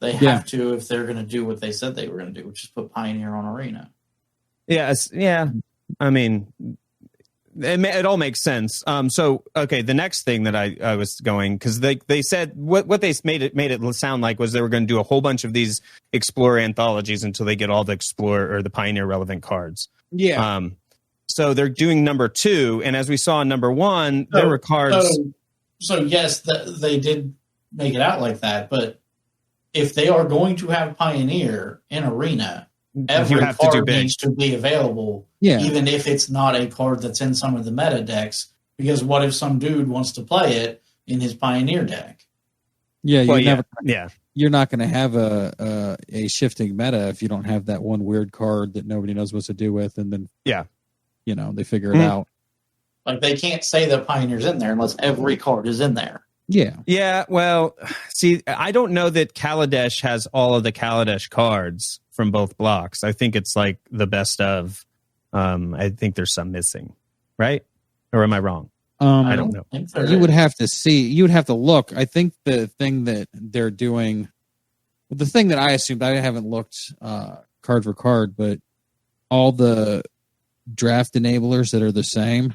They have to if they're going to do what they said they were going to do, which is put Pioneer on Arena. Yes, yeah. I mean, it all makes sense. The next thing that I was going, because they said what they made it sound like was they were going to do a whole bunch of these Explorer anthologies until they get all the Explorer or the Pioneer relevant cards. Yeah. So they're doing number 2, and as we saw in number 1, there were cards. So yes, they did make it out like that, but if they are going to have Pioneer in Arena, every card needs to be available, even if it's not a card that's in some of the meta decks. Because what if some dude wants to play it in his Pioneer deck? Yeah, you're not going to have a shifting meta if you don't have that one weird card that nobody knows what to do with, and then they figure it out. Like they can't say that Pioneer's in there unless every card is in there. Yeah. Yeah, well, see, I don't know that Kaladesh has all of the Kaladesh cards from both blocks. I think it's like the best of. I think there's some missing, right? Or am I wrong? I don't know. You would have to see. You would have to look. I think the thing that they're doing, the thing that I assumed, I haven't looked card for card, but all the draft enablers that are the same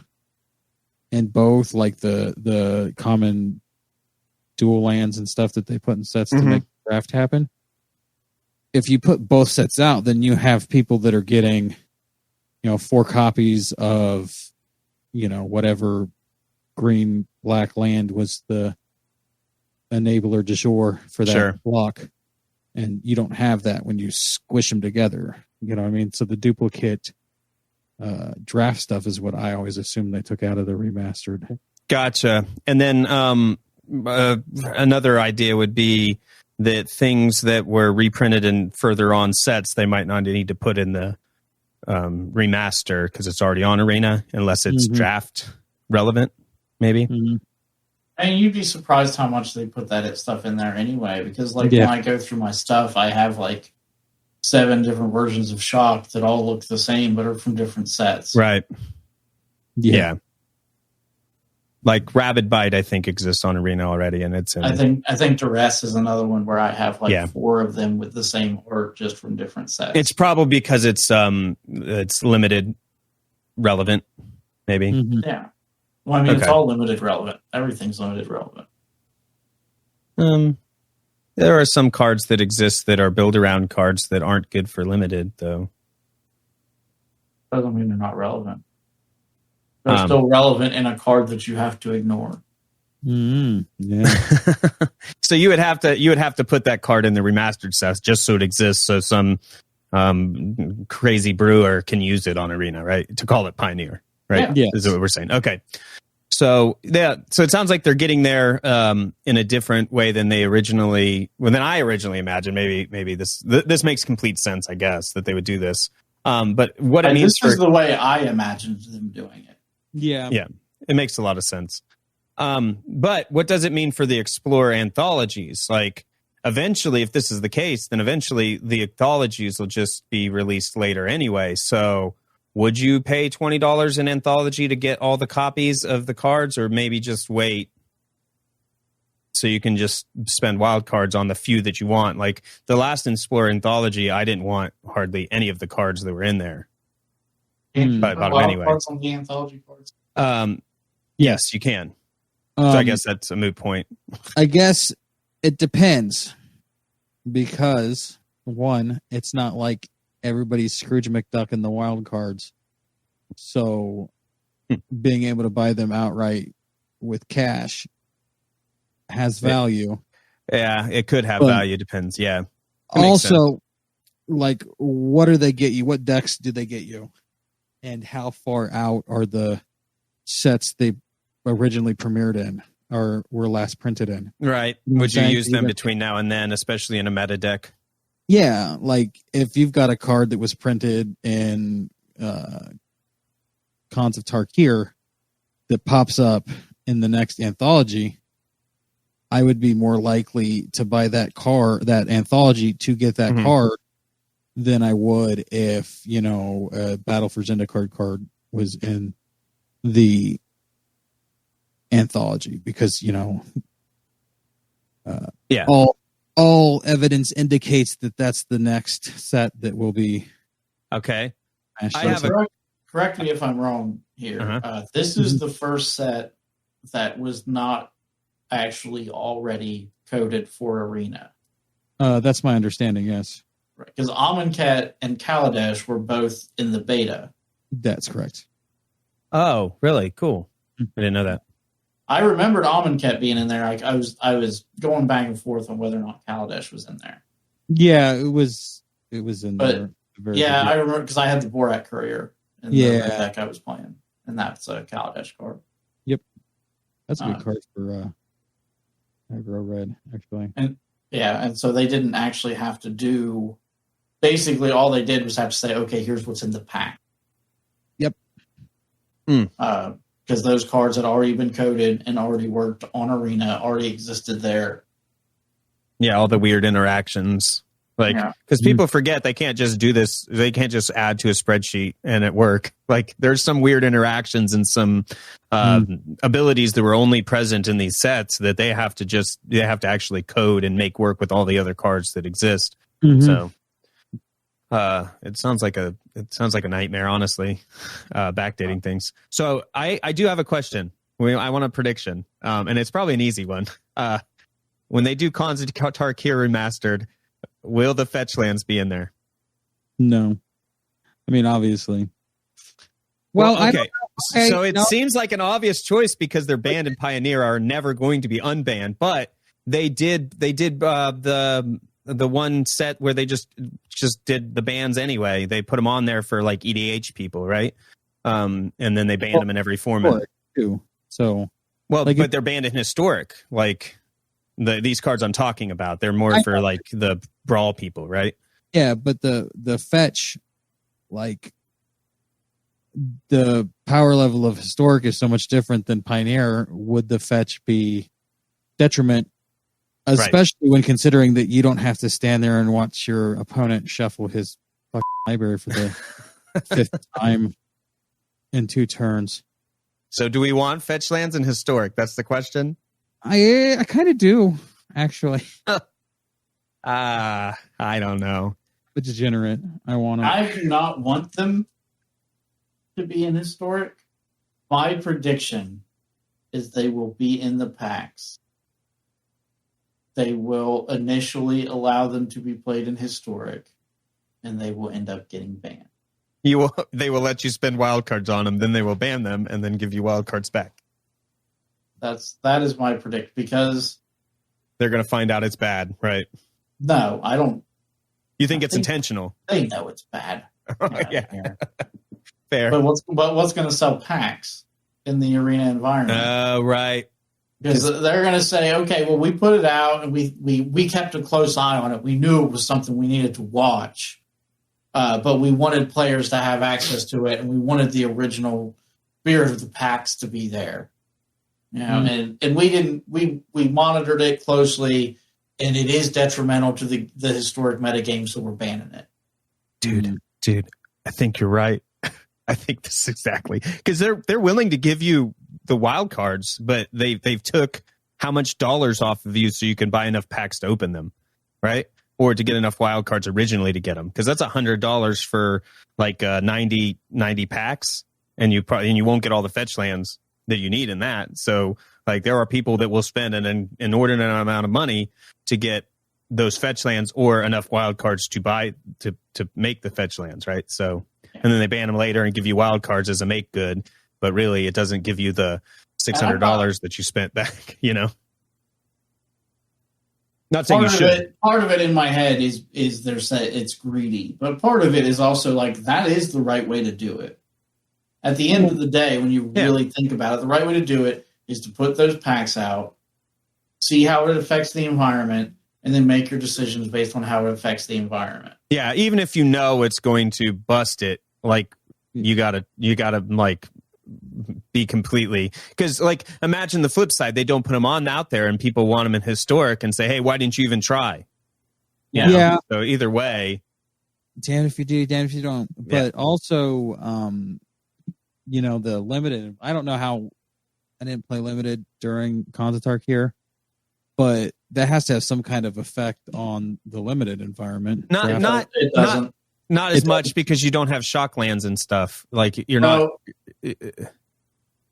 in both, like the common dual lands and stuff that they put in sets to make the draft happen. If you put both sets out, then you have people that are getting, 4 copies of, whatever green black land was the enabler du jour for that block. And you don't have that when you squish them together. You know what I mean? So the duplicate draft stuff is what I always assumed they took out of the remastered. Gotcha. And then another idea would be that things that were reprinted in further on sets, they might not need to put in the remaster because it's already on Arena, unless it's draft relevant, maybe. Mm-hmm. And you'd be surprised how much they put that stuff in there anyway, because like when I go through my stuff, I have like 7 different versions of Shock that all look the same but are from different sets. Right. Yeah. Like Rabid Bite, I think exists on Arena already, and it's in. I think Duress is another one where I have like 4 of them with the same art just from different sets. It's probably because it's limited relevant, maybe. Mm-hmm. Yeah. Well, I mean, it's all limited relevant. Everything's limited relevant. There are some cards that exist that are build-around cards that aren't good for limited, though. Doesn't mean they're not relevant. They're still relevant in a card that you have to ignore. Yeah. So you would have to put that card in the remastered set just so it exists, so some crazy brewer can use it on Arena, right? To call it Pioneer, right? Yeah. Is what we're saying. Okay. So so it sounds like they're getting there in a different way than I originally imagined. Maybe this makes complete sense, I guess, that they would do this. But what it means is the way I imagined them doing it. Yeah. Yeah, it makes a lot of sense. But what does it mean for the Explorer anthologies? Like, eventually, if this is the case, then eventually the anthologies will just be released later anyway. So would you pay $20 in anthology to get all the copies of the cards, or maybe just wait so you can just spend wild cards on the few that you want? Like the last Explorer anthology, I didn't want hardly any of the cards that were in there. But I bought them anyway. Cards on the anthology cards? Yes, you can. So I guess that's a moot point. I guess it depends, because one, it's not like everybody's Scrooge McDuck in the wild cards. So being able to buy them outright with cash has value. Yeah, it could have value. Depends. Yeah. Also, like, what do they get you? What decks do they get you? And how far out are the sets they originally premiered in or were last printed in? Right. Would you use them between now and then, especially in a meta deck? Yeah. Like if you've got a card that was printed in Khans of Tarkir that pops up in the next anthology, I would be more likely to buy that anthology to get that card than I would if, a Battle for Zendikar card was in the anthology, because, all evidence indicates that that's the next set that will be. Okay. Correct me if I'm wrong here. This is the first set that was not actually already coded for Arena. That's my understanding, yes. Right, because Amonkhet and Kaladesh were both in the beta. That's correct. Oh, really? Cool. I didn't know that. I remembered Amonkhet being in there. I was going back and forth on whether or not Kaladesh was in there. Yeah, it was in there. I remember because I had the Borat Courier in the deck I was playing, and that's a Kaladesh card. Yep, that's a good card for aggro red, actually. And so they didn't actually have to do. Basically, all they did was have to say, "Okay, here's what's in the pack." Yep. Because those cards had already been coded and already worked on Arena, already existed there. Yeah, all the weird interactions. Because people forget they can't just do this. They can't just add to a spreadsheet and it work. Like, there's some weird interactions and some abilities that were only present in these sets that they have to actually code and make work with all the other cards that exist. So it sounds like a nightmare, honestly, backdating things. So I do have a question. I want a prediction, and it's probably an easy one. When they do Khans of Tarkir remastered, will the fetch lands be in there? No. I mean, obviously. Well, okay. So it seems like an obvious choice because they're banned in Pioneer are never going to be unbanned, but they did the one set where they just did the bans anyway. They put them on there for like EDH people, right? And then they banned them in every format. Too. So Well, Like but they're banned in historic. Like these cards I'm talking about, they're more for like the brawl people, right? Yeah, but the fetch, like the power level of historic is so much different than Pioneer. Would the fetch be detriment, especially when considering that you don't have to stand there and watch your opponent shuffle his fucking library for the fifth time in 2 turns? So do we want fetch lands in historic? That's the question. I kind of do, actually. I don't know. The degenerate. I want to. I do not want them to be in historic. My prediction is they will be in the packs. They will initially allow them to be played in historic, and they will end up getting banned. They will let you spend wildcards on them, then they will ban them, and then give you wildcards back. That is my prediction, because they're going to find out it's bad, right? No, I don't. You think it's intentional? They know it's bad. Yeah. Fair. But what's going to sell packs in the arena environment? Right. Because they're going to say, okay, well, we put it out and we kept a close eye on it. We knew it was something we needed to watch, but we wanted players to have access to it, and we wanted the original spirit of the packs to be there. You know, and we didn't. We monitored it closely, and it is detrimental to the historic metagame, so we're banning it. Dude, I think you're right. I think this is exactly because they're willing to give you the wild cards, but they've took how much dollars off of you so you can buy enough packs to open them, right? Or to get enough wild cards originally to get them, because that's $100 for like 90 packs, and you won't get all the fetch lands that you need in that. So like there are people that will spend an inordinate amount of money to get those fetch lands or enough wild cards to buy to make the fetch lands, right? So and then they ban them later and give you wild cards as a make good, but really it doesn't give you the $600 that you spent back, you know. Not saying you should. Part of it in my head is it's greedy, but part of it is also like that is the right way to do it. At the end of the day, when you really think about it, the right way to do it is to put those packs out, see how it affects the environment, and then make your decisions based on how it affects the environment. Yeah, even if you know it's going to bust it, like you gotta like be completely, because like imagine the flip side, they don't put them on out there and people want them in historic and say, hey, why didn't you even try? Yeah. So either way, damn if you do, damn if you don't. But also, you know, the limited. I don't know how I didn't play limited during Konzatark here, but that has to have some kind of effect on the limited environment. It doesn't. Not as much because you don't have shock lands and stuff. Like you're not. It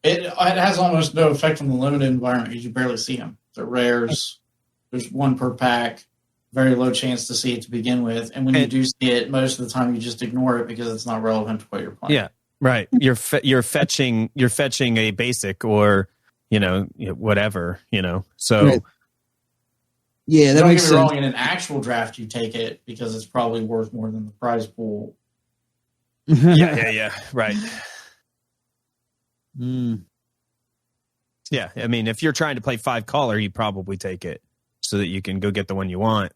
has almost no effect on the limited environment because you barely see them. They're rares. There's one per pack. Very low chance to see it to begin with. And when you do see it, most of the time you just ignore it because it's not relevant to what you're playing. Yeah, right. You're fetching a basic or whatever, So. Right. Yeah, that don't makes get me sense. wrong. In an actual draft, you take it because it's probably worth more than the prize pool. Yeah. Right. Mm. Yeah, I mean, if you're trying to play 5 caller, you probably take it so that you can go get the one you want.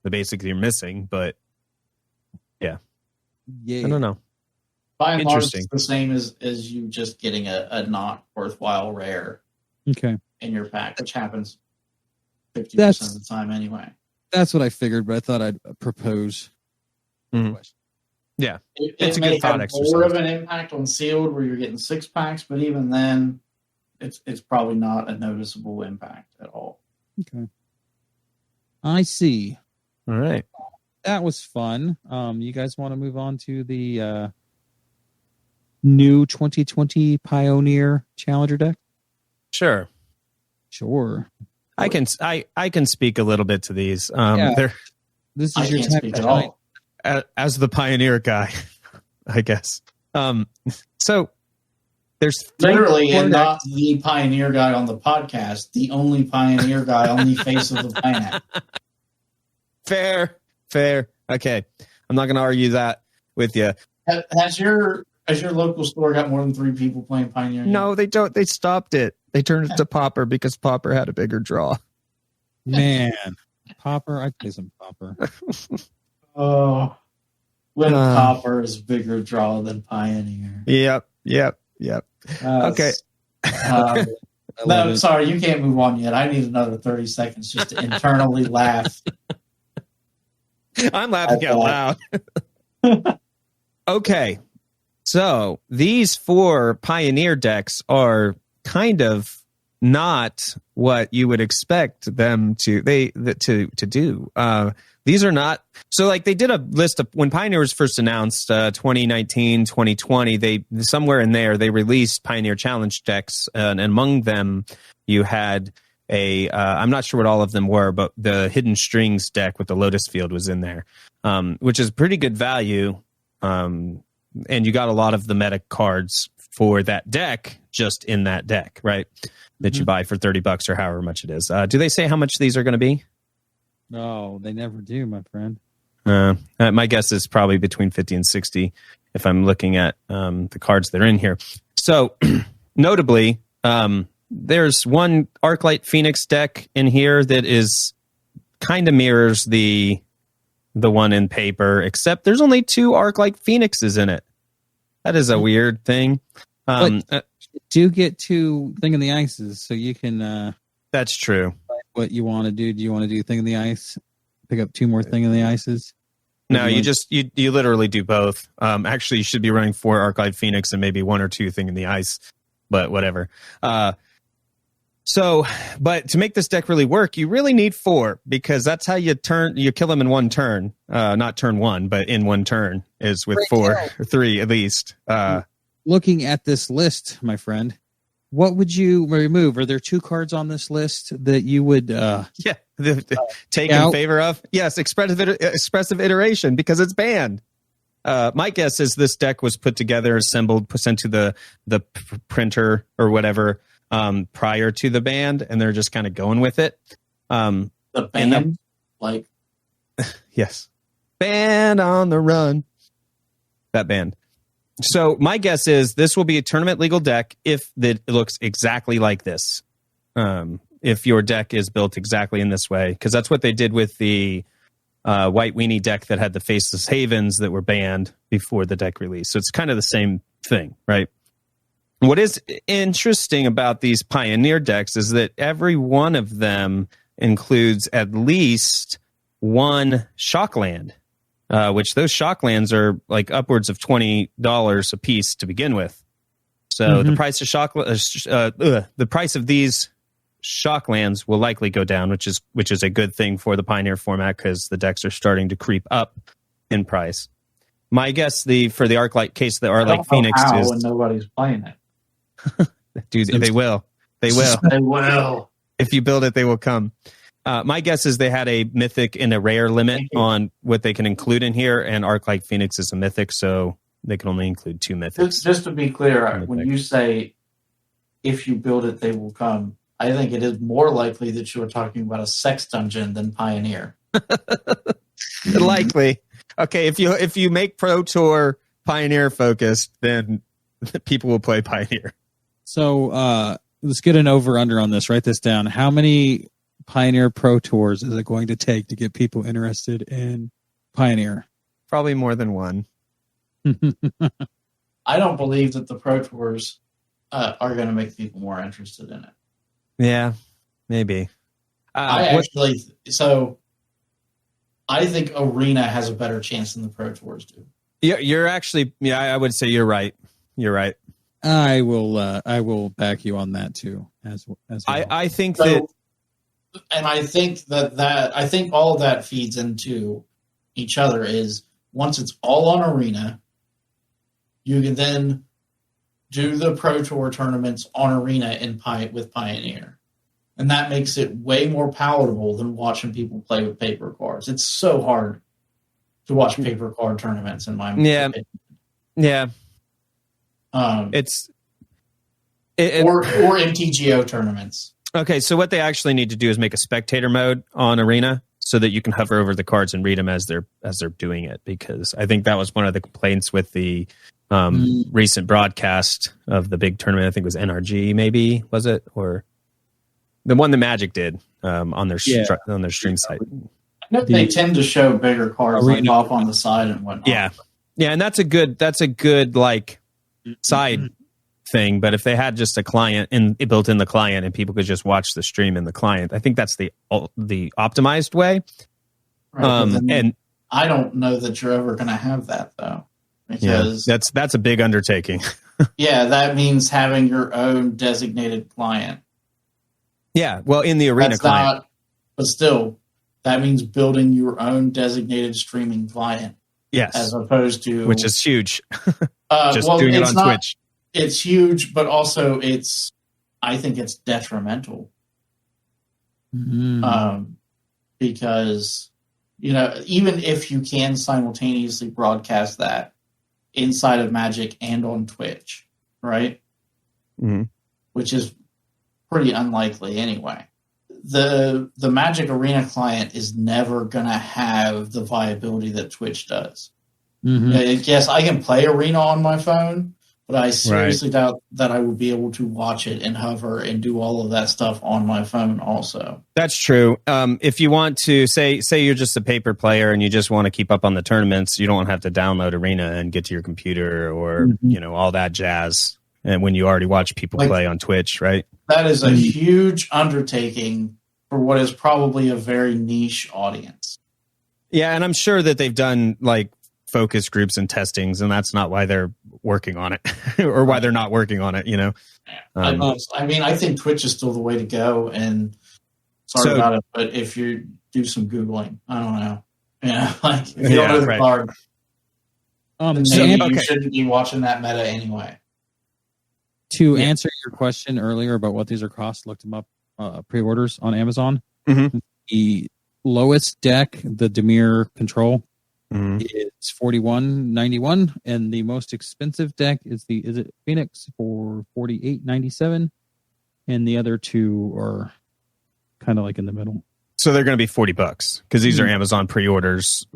The basic you're missing, but yeah, I don't know. By and large, it's the same as you just getting a not worthwhile rare. Okay. In your pack, which happens 50% of the time anyway. That's what I figured, but I thought I'd propose. Mm-hmm. Yeah, it's a good thought exercise. More of an impact on sealed where you're getting 6 packs, but even then, it's probably not a noticeable impact at all. Okay, I see. All right, that was fun. You guys want to move on to the new 2020 Pioneer Challenger deck? Sure. I can speak a little bit to these. This is your time at all. As the Pioneer guy, I guess. So there's literally, and not the Pioneer guy on the podcast, the only Pioneer guy on the face of the planet. Fair. Okay, I'm not going to argue that with you. Has your Has your local store got more than 3 people playing Pioneer? No, they don't. They stopped it. They turned it to Pauper because Pauper had a bigger draw. Man, Pauper, I'd play some Pauper. Oh, when Pauper is bigger draw than Pioneer. Yep. Okay. No, sorry, you can't move on yet. I need another 30 seconds just to internally laugh. I'm laughing out loud. Okay. So these 4 Pioneer decks are kind of not what you would expect them to do. These are not. So like they did a list of when Pioneer was first announced, 2019, 2020, they somewhere in there, they released Pioneer Challenge decks. And among them, you had I'm not sure what all of them were, but the Hidden Strings deck with the Lotus Field was in there, which is pretty good value. And you got a lot of the meta cards for that deck just in that deck, right? That you buy for $30 or however much it is. Do they say how much these are going to be? No, they never do, my friend. My guess is probably between 50 and 60 if I'm looking at the cards that are in here. So notably, there's one Arclight Phoenix deck in here that is kind of mirrors the one in paper, except there's only 2 Arclight Phoenixes in it. That is a weird thing. Do get 2 Thing in the Ices, so you can... that's true. What you want to do? Do you want to do Thing in the Ice? Pick up 2 more Thing in the Ices? No, you literally do both. Actually, you should be running 4 Arclight Phoenix and maybe 1 or 2 Thing in the Ice, but whatever. But to make this deck really work, you really need 4 because that's how you kill them in 1 turn. Not turn 1, but in 1 turn is with 4 or 3 at least. Looking at this list, my friend, what would you remove? Are there 2 cards on this list that you would take in favor of? Yes, expressive iteration because it's banned. My guess is this deck was put together, assembled, sent to the printer or whatever prior to the band, and they're just kind of going with it. The band, yes, band on the run. That band. So my guess is this will be a tournament legal deck if it looks exactly like this. If your deck is built exactly in this way, because that's what they did with the White Weenie deck that had the Faceless Havens that were banned before the deck release. So it's kind of the same thing, right? What is interesting about these Pioneer decks is that every one of them includes at least 1 Shockland. Which those Shocklands are like upwards of $20 a piece to begin with. So the price of the price of these Shocklands will likely go down, which is a good thing for the Pioneer format because the decks are starting to creep up in price. My guess for the Arclight case, the Arclight Phoenix is when nobody's playing it. Dude, they will. They will. They will. If you build it, they will come. My guess is they had a mythic and a rare limit on what they can include in here, and Arclight Phoenix is a mythic, so they can only include 2 mythics. Just to be clear, when you say if you build it, they will come, I think it is more likely that you are talking about a sex dungeon than Pioneer. Likely. Okay, if you make Pro Tour Pioneer focused, then people will play Pioneer. So let's get an over-under on this. Write this down. How many Pioneer Pro Tours is it going to take to get people interested in Pioneer? Probably more than 1. I don't believe that the Pro Tours are going to make people more interested in it. Yeah, maybe. I think Arena has a better chance than the Pro Tours do. You're actually, I would say you're right. You're right. I will back you on that too. As well. I think that. And I think I think all of that feeds into each other is once it's all on Arena, you can then do the Pro Tour tournaments on Arena with Pioneer. And that makes it way more palatable than watching people play with paper cards. It's so hard to watch paper card tournaments in my opinion. Yeah. Or MTGO tournaments. Okay, so what they actually need to do is make a spectator mode on Arena so that you can hover over the cards and read them as they're doing it. Because I think that was one of the complaints with the recent broadcast of the big tournament. I think it was NRG, maybe, was it, or the one that Magic did on their stream site. I know they tend to show bigger cards like off on the side and whatnot. Yeah, and that's a good like side thing. But if they had just a client built in the client and people could just watch the stream in the client, I think that's the optimized way. Right, and I don't know that you're ever going to have that though, because that's a big undertaking. Yeah, that means having your own designated client. Yeah, well, in the arena client, but still, that means building your own designated streaming client. Yes, as opposed to, which is huge. Doing it on Twitch. It's huge, but also I think it's detrimental. Because, even if you can simultaneously broadcast that inside of Magic and on Twitch, right? Mm-hmm. Which is pretty unlikely anyway. The Magic Arena client is never going to have the viability that Twitch does. Mm-hmm. Yes, I can play Arena on my phone, but I seriously doubt that I would be able to watch it and hover and do all of that stuff on my phone also. That's true. If you want to, say you're just a paper player and you just want to keep up on the tournaments, you don't have to download Arena and get to your computer or, all that jazz. And when you already watch people play on Twitch, right? That is a huge undertaking for what is probably a very niche audience. Yeah, and I'm sure that they've done focus groups and testings, and that's not why they're working on it or why they're not working on it, I think Twitch is still the way to go, and sorry about it, but if you do some Googling, I don't know. If you don't know the card, you shouldn't be watching that meta anyway. To answer your question earlier about what these are cost, looked them up, pre-orders on Amazon. Mm-hmm. The lowest deck, the Dimir Control, is $41.91, and the most expensive deck is it Phoenix for $48.97, and the other two are kind of in the middle. So they're going to be $40 because these are Amazon pre-orders,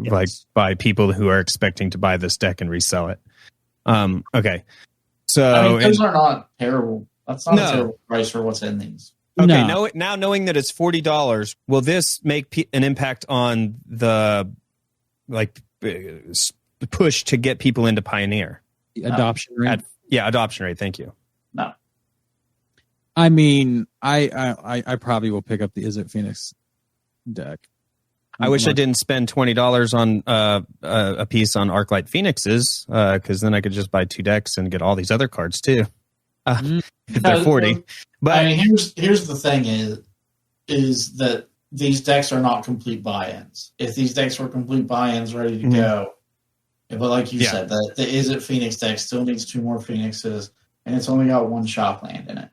by people who are expecting to buy this deck and resell it. Okay. So those are not terrible. That's not a terrible price for what's in these. Okay, now knowing that it's $40, will this make an impact on the push to get people into Pioneer? The adoption rate? Adoption rate. Thank you. No. I mean, I probably will pick up the Is It Phoenix deck. I wish I didn't spend $20 on a piece on Arclight Phoenixes, because then I could just buy 2 decks and get all these other cards too. If they're 40. But here's the thing is that these decks are not complete buy-ins. If these decks were complete buy-ins ready to go, but like you said, the Is It Phoenix deck still needs 2 more Phoenixes, and it's only got 1 Shockland in it.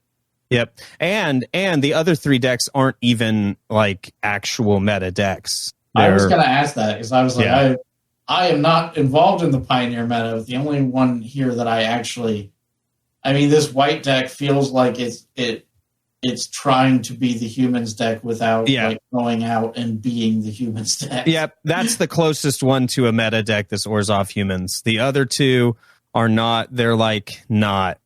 Yep. And the other 3 decks aren't even actual meta decks. I was going to ask that because I was I am not involved in the Pioneer meta. The only one here that this white deck feels like it's trying to be the humans deck without going out and being the humans deck. Yep. That's the closest one to a meta deck, this Orzhov humans. The other 2 are not. They're not.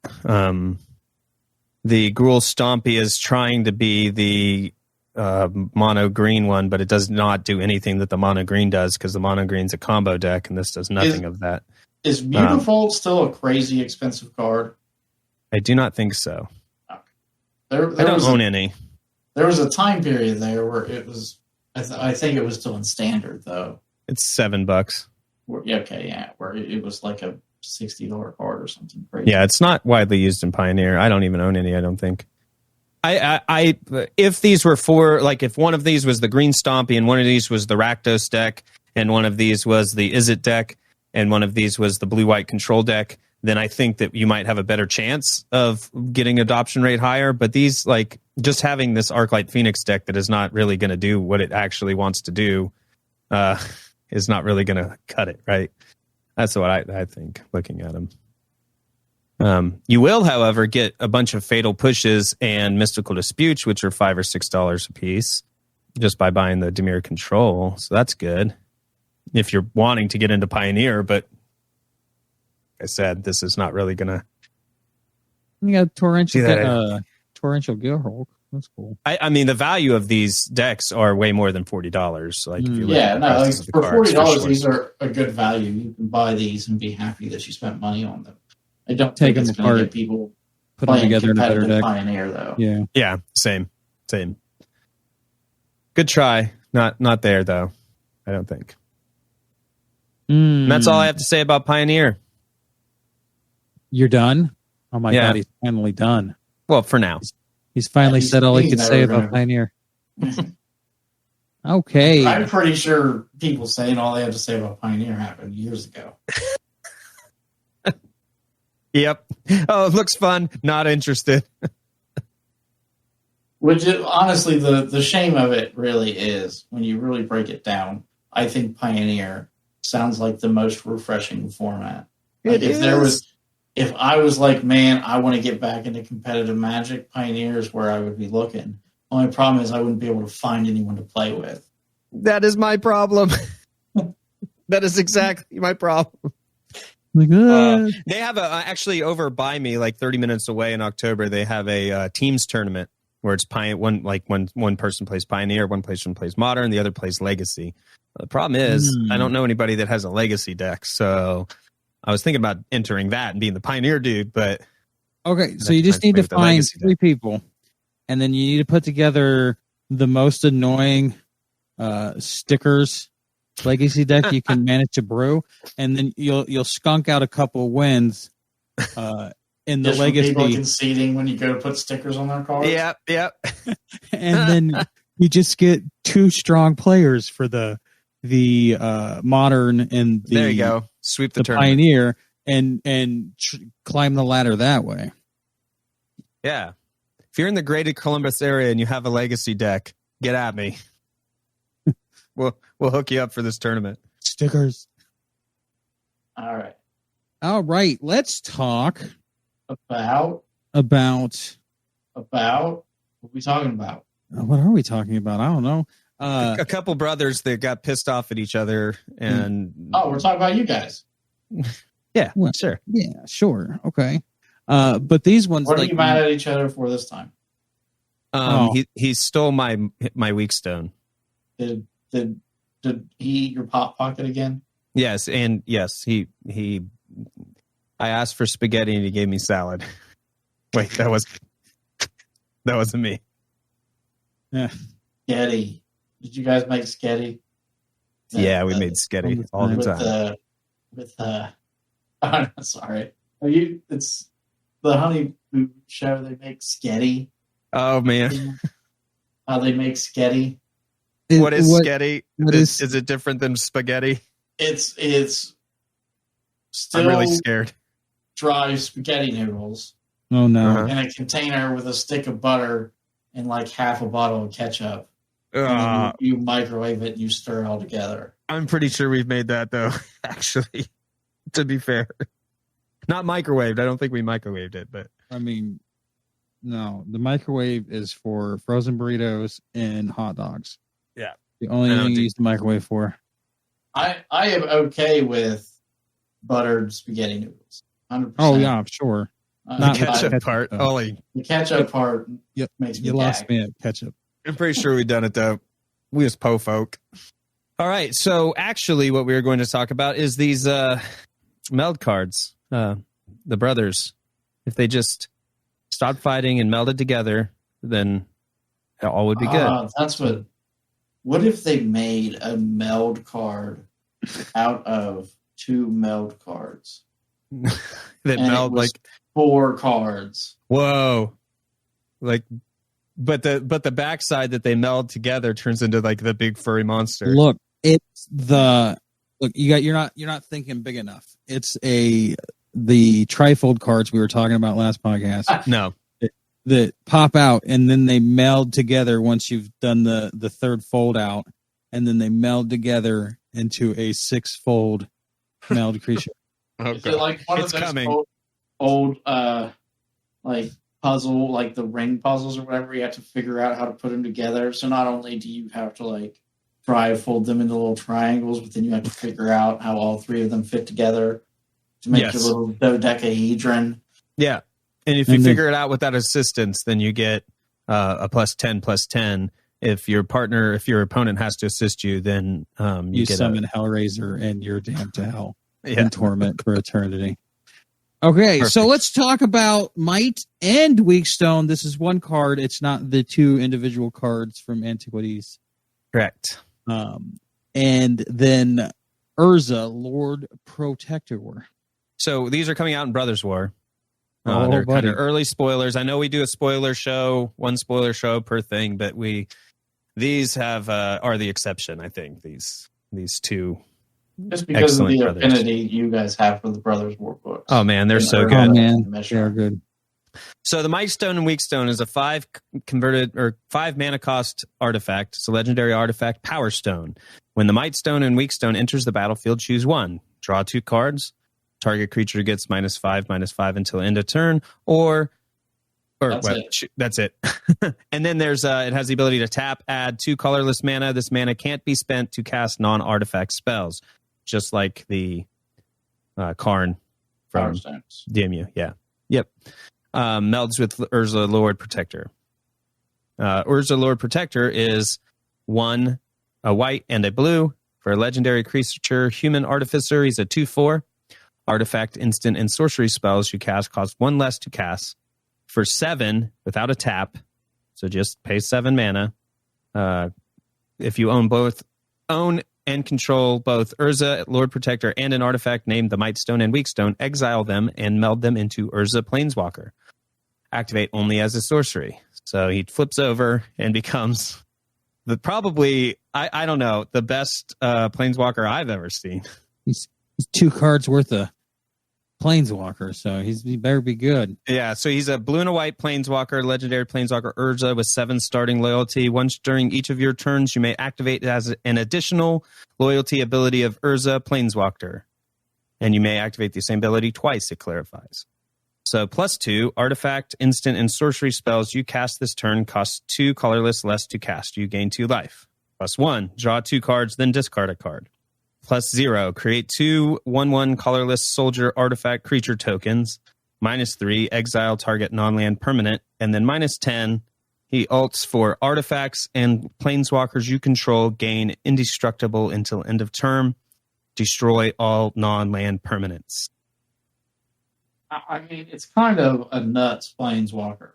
The Gruul Stompy is trying to be the mono green one, but it does not do anything that the mono green does because the mono green's a combo deck, and this does nothing of that. Is Mutavault still a crazy expensive card? I do not think so. Okay. I don't own any. There was a time period there where it was. I think it was still in standard though. It's $7. Where it was like a $60 card or something crazy. Yeah, it's not widely used in Pioneer. I don't even own any. I don't think. I if these were if one of these was the Green Stompy and one of these was the Rakdos deck and one of these was the Is It deck and one of these was the Blue-White Control deck, then I think that you might have a better chance of getting adoption rate higher. But these, just having this Arclight Phoenix deck that is not really going to do what it actually wants to do is not really going to cut it, right? That's what I think, looking at them. You will, however, get a bunch of Fatal Pushes and Mystical Disputes, which are $5 or $6 a piece. just by buying the Dimir control. So that's good. If you're wanting to get into Pioneer, but like I said, this is not really going to. You got torrential, that torrential Gilhulk. That's cool. I mean, the value of these decks are way more than $40. Like, if you look yeah, at the no, like prices of the for cards, $40, sure. these are a good value. You can buy these and be happy that you spent money on them. I don't Take think them it's going to apart, get people put them playing together in a better competitive deck. Pioneer, though. Yeah. Yeah, same. Good try. Not there though. I don't think. And that's all I have to say about Pioneer. You're done? Oh my Yeah. God, he's finally done. Well, for now. He's finally he's- said all he he's could never say gonna- about Pioneer. Okay. I'm pretty sure people saying all they had to say about Pioneer happened years ago. Yep. Oh, it looks fun. Not interested. Which is, honestly, the shame of it really is, when you really break it down, I think Pioneer sounds like the most refreshing format. Like if I was like, man, I want to get back into competitive Magic, Pioneer is where I would be looking. Only problem is I wouldn't be able to find anyone to play with. That is my problem. That is exactly my problem. Like, They have actually over by me, like 30 minutes away in October, they have a teams tournament where it's one person plays Pioneer, one person plays Modern, the other plays Legacy. The problem is I don't know anybody that has a Legacy deck, so I was thinking about entering that and being the Pioneer dude, but okay, so you just need to find 3 people, and then you need to put together the most annoying stickers Legacy deck you can manage to brew, and then you'll skunk out a couple wins in the Just from people Legacy, conceding when you go to put stickers on their cards. Yep. and then you just get 2 strong players for the Modern and the there you go. Sweep the tournament. Pioneer and climb the ladder that way. Yeah. If you're in the Greater Columbus area and you have a Legacy deck, get at me. We'll hook you up for this tournament. Stickers. All right. All right. Let's talk About about what are we talking about? what are we talking about? I don't know. A couple brothers that got pissed off at each other, and Oh, we're talking about you guys. yeah, Well, sure. Yeah, sure. Okay. But these ones, What are like, you mad at each other for this time? He stole my weak stone. Did he eat your pop pocket again? Yes, and yes, he. I asked for spaghetti and he gave me salad. Wait, that wasn't me. yeah. Sketty. Did you guys make sketty? Yeah, we made sketty all the time. I'm sorry. It's the Honey Boo show. They make sketty. Oh man, How they make sketty? what is sketty? what is it different than spaghetti? It's still I'm really scared. dry spaghetti noodles Oh no. Uh-huh. in a container with a stick of butter and like half a bottle of ketchup. And then you microwave it and you stir it all together. I'm pretty sure we've made that though. Actually, to be fair, not microwaved. I don't think we microwaved it, but I mean, no. The microwave is for frozen burritos and hot dogs. Yeah. The only I don't thing you do- use the microwave for. I am okay with buttered spaghetti noodles. 100%. Oh yeah, sure. Not the ketchup ketchup, part. though. Holy, The ketchup part Yep. makes me You lost gag. me at ketchup. I'm pretty sure we've done it though. We just po folk. All right, so actually, what we were going to talk about is these meld cards. The brothers, if they just stopped fighting and melded together, then it all would be good. That's what if they made a meld card out of 2 meld cards? That and meld it was like 4 cards. whoa, like. But the backside that they meld together turns into like the big furry monster. Look, you're not thinking big enough. It's the trifold cards we were talking about last podcast No, that pop out and then they meld together once you've done the third fold out, and then they meld together into a 6-fold meld creature. oh, Is it like one It's of those coming. old like puzzle, like the ring puzzles or whatever. You have to figure out how to put them together. So not only do you have to like try to fold them into little triangles, but then you have to figure out how all three of them fit together to make your little dodecahedron. Yeah. And if you figure it out without assistance, then you get a +10/+10. If your opponent has to assist you, then you get summon Hellraiser and you're damned to hell in torment for eternity. Okay, Perfect. so let's talk about Might and Weakstone. This is one card. It's not the two individual cards from Antiquities. Correct. And then Urza, Lord Protector. So these are coming out in Brothers War. Oh, they're buddy. kind of early spoilers. I know we do a spoiler show, one spoiler show per thing, but these are the exception. I think these two. Just because of the brothers. affinity you guys have for the Brothers War books. Oh man, they're so Oh good. man, they're good. So the Might Stone and Weak Stone is a 5 mana cost artifact. It's a legendary artifact, Power Stone. When the Might Stone and Weak Stone enters the battlefield, choose one. Draw 2 cards. Target creature gets -5/-5 until end of turn, that's it. And then there's it has the ability to tap, add 2 colorless mana. This mana can't be spent to cast non-artifact spells, just like the Karn from DMU. Yeah. Yep. Melds with Urza Lord Protector. Urza Lord Protector is 1, a white and a blue for a legendary creature, Human Artificer. He's a 2/4. Artifact, instant, and sorcery spells you cast cost 1 less to cast. For 7, without a tap, so just pay 7 mana. If you own and control both Urza, Lord Protector, and an artifact named the Might Stone and Weak Stone, exile them and meld them into Urza Planeswalker. Activate only as a sorcery. So he flips over and becomes I don't know, the best Planeswalker I've ever seen. He's 2 cards worth of Planeswalker, so he better be good. Yeah, so he's a blue and a white Planeswalker, legendary Planeswalker Urza with 7 starting loyalty. Once during each of your turns, you may activate it as an additional loyalty ability of Urza Planeswalker. And you may activate the same ability twice, it clarifies. So +2, artifact, instant, and sorcery spells you cast this turn cost 2 colorless less to cast. You gain 2 life. +1, draw 2 cards, then discard a card. +0, create 2 1/1 colorless soldier artifact creature tokens. -3, exile target non-land permanent. And then -10, he ults for artifacts and planeswalkers you control gain indestructible until end of term. Destroy all non-land permanents. I mean, it's kind of a nuts Planeswalker.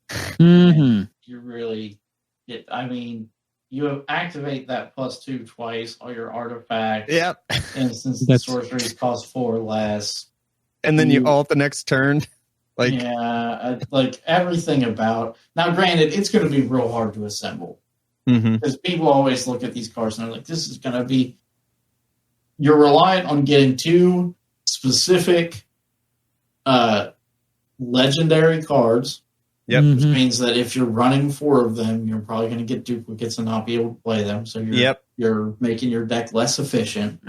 Mm-hmm. You really get, you activate that +2 twice, all your artifacts. Yep. Instance and sorceries cost 4 less. And then you ult the next turn. Everything about. Now, granted, it's going to be real hard to assemble. Because people always look at these cards and they're like, this is going to be. You're reliant on getting 2 specific legendary cards. Yep. Which means that if you're running 4 of them, you're probably going to get duplicates and not be able to play them. So you're making your deck less efficient.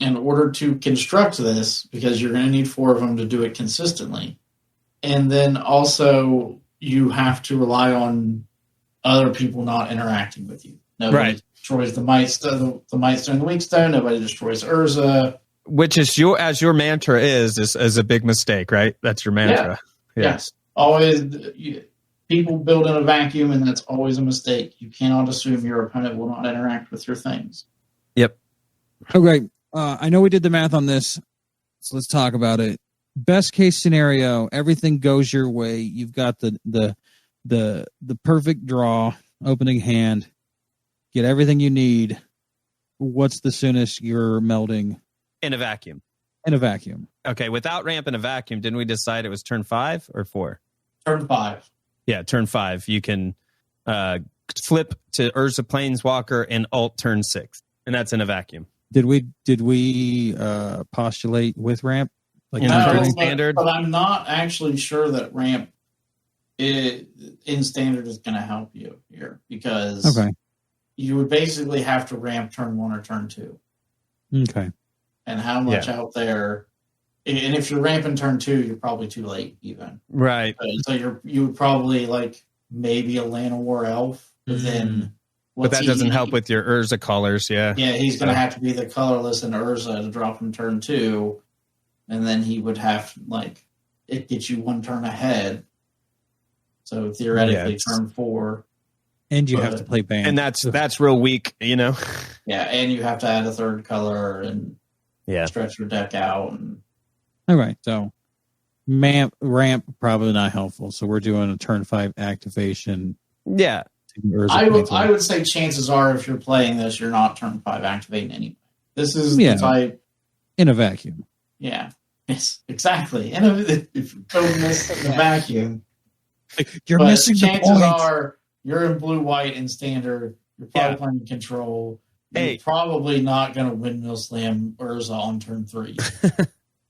In order to construct this, because you're going to need 4 of them to do it consistently. And then also you have to rely on other people not interacting with you. Nobody destroys the Might Stone, the Weak Stone. Nobody destroys Urza. Which is as your mantra is a big mistake, right? That's your mantra. Yeah. Yes. Always, people build in a vacuum, and that's always a mistake. You cannot assume your opponent will not interact with your things. Yep. Okay. I know we did the math on this, so let's talk about it. Best case scenario, everything goes your way. You've got the perfect draw, opening hand, get everything you need. What's the soonest you're melding? In a vacuum. In a vacuum. Okay, without ramp in a vacuum, didn't we decide it was turn 5 or 4? Turn 5. Yeah, turn 5. You can flip to Urza Planeswalker and ult turn 6. And that's in a vacuum. Did we postulate with ramp? Standard? But I'm not actually sure that ramp in standard is going to help you here. Because you would basically have to ramp turn 1 or turn 2. Okay. And how much out there And if you're ramping turn 2, you're probably too late even. Right. So you would probably like maybe a Llanowar elf, but then But that doesn't help with your Urza colors, yeah. Yeah, he's going to have to be the colorless in Urza to drop him turn 2, and then he would have like it gets you 1 turn ahead. So theoretically, turn 4. And you have to play band. And that's real weak, you know? Yeah, and you have to add a 3rd color and stretch your deck out. And... All right, so ramp probably not helpful. So we're doing a turn 5 activation. Yeah. I would say chances are if you're playing this, you're not turn 5 activating anyway. This is the type... In a vacuum. Yeah, yes, exactly. If you don't miss in the vacuum... You're missing the point. Chances are you're in blue-white in standard. You're probably playing control. You're probably not going to windmill slam Urza on turn 3.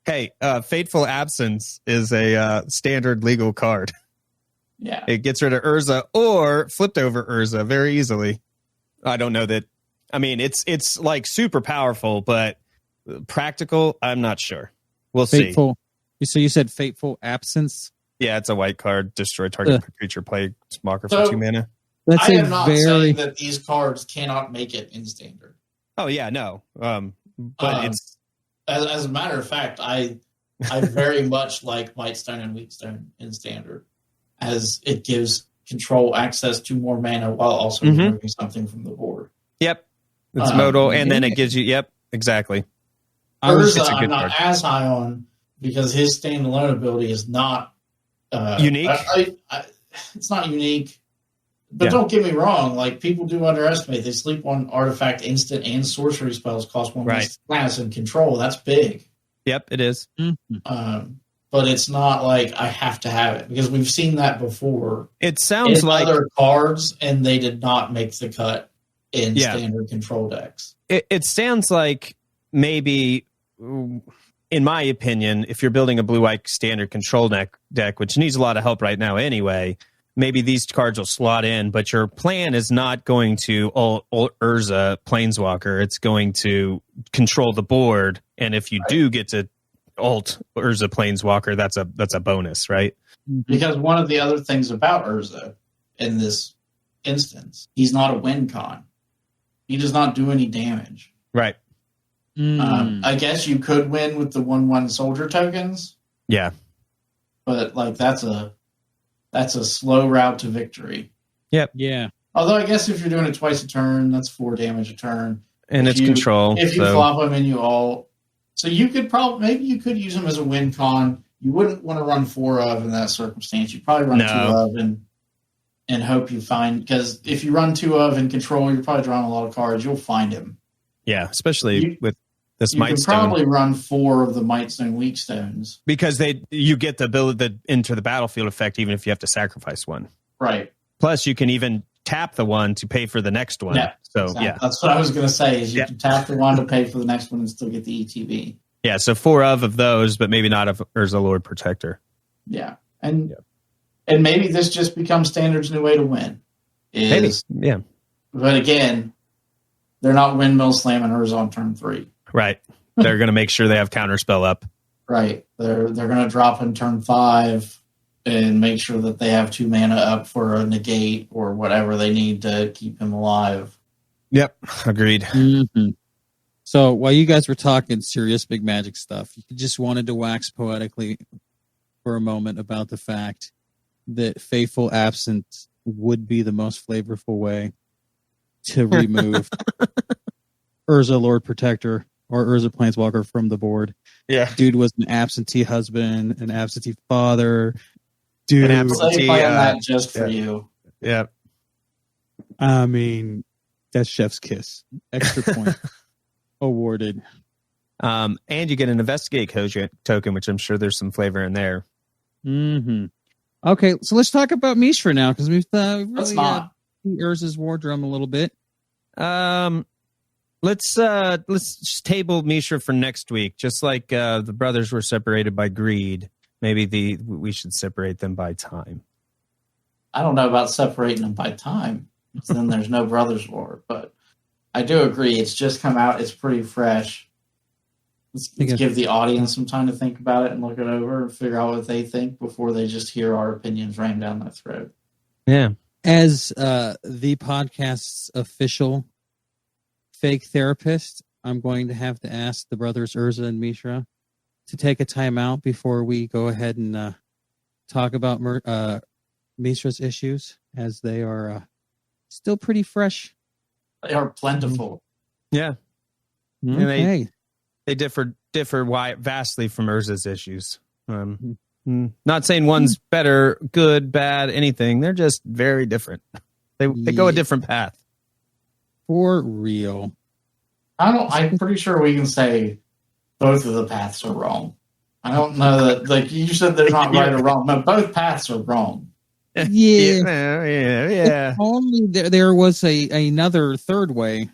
Hey, Fateful Absence is a standard legal card. Yeah. It gets rid of Urza or flipped over Urza very easily. I don't know that. I mean, it's like super powerful, but practical, I'm not sure. We'll see. So you said Fateful Absence? Yeah, it's a white card. Destroy target creature, play Smocker for 2 mana. I am not saying that these cards cannot make it in standard. Oh, yeah, no. But it's... As a matter of fact, I very much like Mightstone and Weakstone in standard, as it gives control access to more mana while also removing something from the board. Yep. It's modal, and then it gives you... Yep, exactly. Urza, I'm not as high on, because his standalone ability is not... unique? It's not unique. But don't get me wrong, like people do underestimate. They sleep on artifact, instant, and sorcery spells cost 1 class and control. That's big. Yep, it is. But it's not like I have to have it, because we've seen that before. It sounds in like other cards, and they did not make the cut in standard control decks. It sounds like maybe, in my opinion, if you're building a blue-white standard control deck, which needs a lot of help right now anyway, maybe these cards will slot in, but your plan is not going to ult Urza Planeswalker. It's going to control the board, and if you do get to ult Urza Planeswalker, that's a bonus, right? Because one of the other things about Urza in this instance, he's not a win con. He does not do any damage. Right. I guess you could win with the 1/1 soldier tokens. Yeah. But like that's a slow route to victory. Yep. Yeah. Although I guess if you're doing it twice a turn, that's 4 damage a turn. And it's control. If you flop them and you all... So you could maybe you could use them as a win con. You wouldn't want to run 4 of in that circumstance. You'd probably run 2 of and hope you find... Because if you run 2 of in control, you're probably drawing a lot of cards. You'll find him. Yeah, especially with this Mightstone. You can probably run 4 of the Mightstone Weakstones. Because you get the ability into the battlefield effect even if you have to sacrifice one. Right. Plus, you can even tap the one to pay for the next one. Yeah, so exactly. Yeah, that's what I was going to say. Is you can tap the one to pay for the next one and still get the ETB. Yeah, so 4 of those, but maybe not of Urza Lord Protector. Yeah, and maybe this just becomes Standard's new way to win. Maybe, yeah. But again, they're not windmill slamming Urza on turn 3. Right. They're going to make sure they have counterspell up. Right. They're going to drop in turn 5 and make sure that they have 2 mana up for a negate or whatever they need to keep him alive. Yep. Agreed. Mm-hmm. So while you guys were talking serious big magic stuff, you just wanted to wax poetically for a moment about the fact that Faithful Absence would be the most flavorful way to remove Urza Lord Protector or Urza Planeswalker from the board. Yeah. Dude was an absentee husband, an absentee father. Dude, an absentee that just for you. Yeah. I mean, that's chef's kiss. Extra point awarded. And you get an investigate token, which I'm sure there's some flavor in there. Mm-hmm. Okay, so let's talk about Mishra now, because we've really Urza's War Drum a little bit. Let's just table Mishra for next week. Just like the brothers were separated by greed, maybe we should separate them by time. I don't know about separating them by time. Then there's no Brothers War, but I do agree. It's just come out. It's pretty fresh. Let's give the audience some time to think about it and look it over and figure out what they think before they just hear our opinions ram down their throat. Yeah. As the podcast's official fake therapist, I'm going to have to ask the brothers Urza and Mishra to take a time out before we go ahead and talk about Mishra's issues, as they are still pretty fresh. They are plentiful. Yeah. Okay. And they differ vastly from Urza's issues. Not saying one's better, good, bad, anything. They're just very different. They go a different path. For real. I'm pretty sure we can say both of the paths are wrong. I don't know that, like you said, they're not right or wrong. No, both paths are wrong. Yeah. Yeah. If only there was another third way.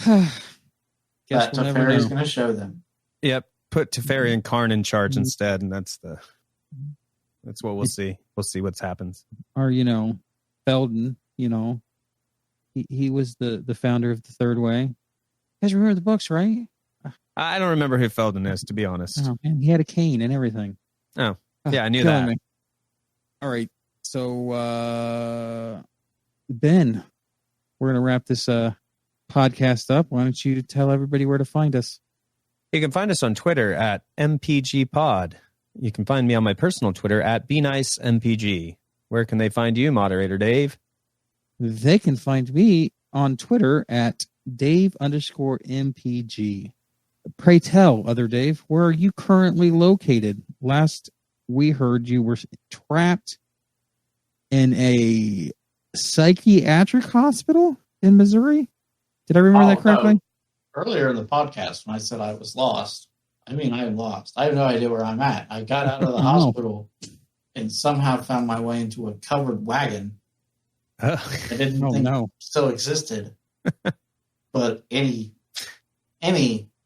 That Teferi is going to show them. Yep. Put Teferi and Karn in charge instead, and that's what we'll see. We'll see what happens. Or, Felden, he was the founder of the Third Way. You guys remember the books, right? I don't remember who Felden is, to be honest. Oh, man, he had a cane and everything. Oh, yeah, I knew that. Me. All right, so Ben, we're going to wrap this podcast up. Why don't you tell everybody where to find us? You can find us on Twitter at MPGPod. You can find me on my personal Twitter at BeNiceMPG. Where can they find you, Moderator Dave? They can find me on Twitter at Dave_MPG. Pray tell, Other Dave, where are you currently located? Last we heard, you were trapped in a psychiatric hospital in Missouri. Did I remember that correctly? No. Earlier in the podcast, when I said I was lost, I mean I am lost. I have no idea where I'm at. I got out of the hospital and somehow found my way into a covered wagon. I didn't think still existed. But any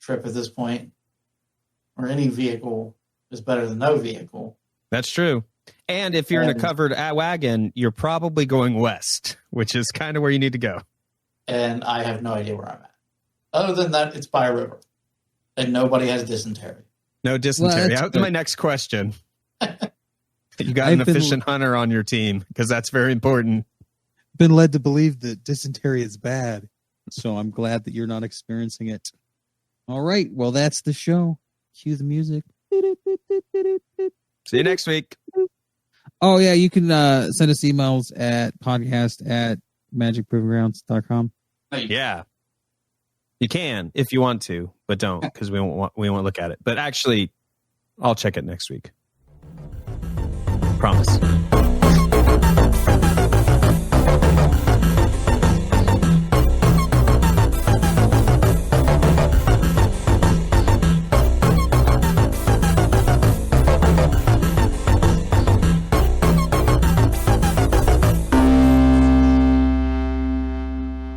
trip at this point, or any vehicle, is better than no vehicle. That's true. And if you're in a covered wagon, you're probably going west, which is kind of where you need to go. And I have no idea where I'm at. Other than that, it's by a river. And nobody has dysentery. No dysentery. That was my next question. You got an efficient hunter on your team, because that's very important. Been led to believe that dysentery is bad. So I'm glad that you're not experiencing it. All right. Well, that's the show. Cue the music. See you next week. Oh, yeah. You can send us emails at podcast@magicprovinggrounds.com. Yeah. You can if you want to, but don't, because we won't look at it. But actually, I'll check it next week. Promise.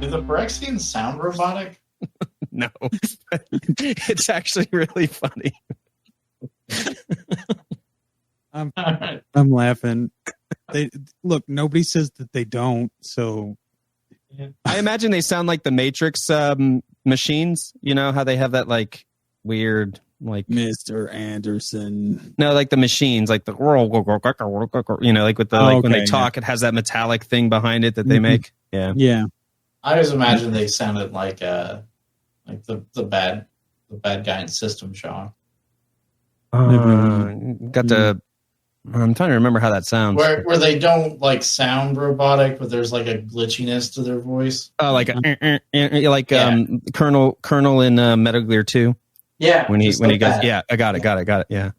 Do the Phyrexians sound robotic? No. It's actually really funny. I'm laughing. Look, nobody says that they don't, so I imagine they sound like the Matrix machines. You know how they have that like weird like Mr. Anderson. No, like the machines, like the like with the when they talk, it has that metallic thing behind it that they make. Yeah. Yeah. I always imagine they sounded like the bad guy in System Shock. Got to. I'm trying to remember how that sounds. Where they don't like sound robotic, but there's like a glitchiness to their voice. Oh, like Colonel in Metal Gear 2. Yeah, when he goes, yeah, I got it. Yeah.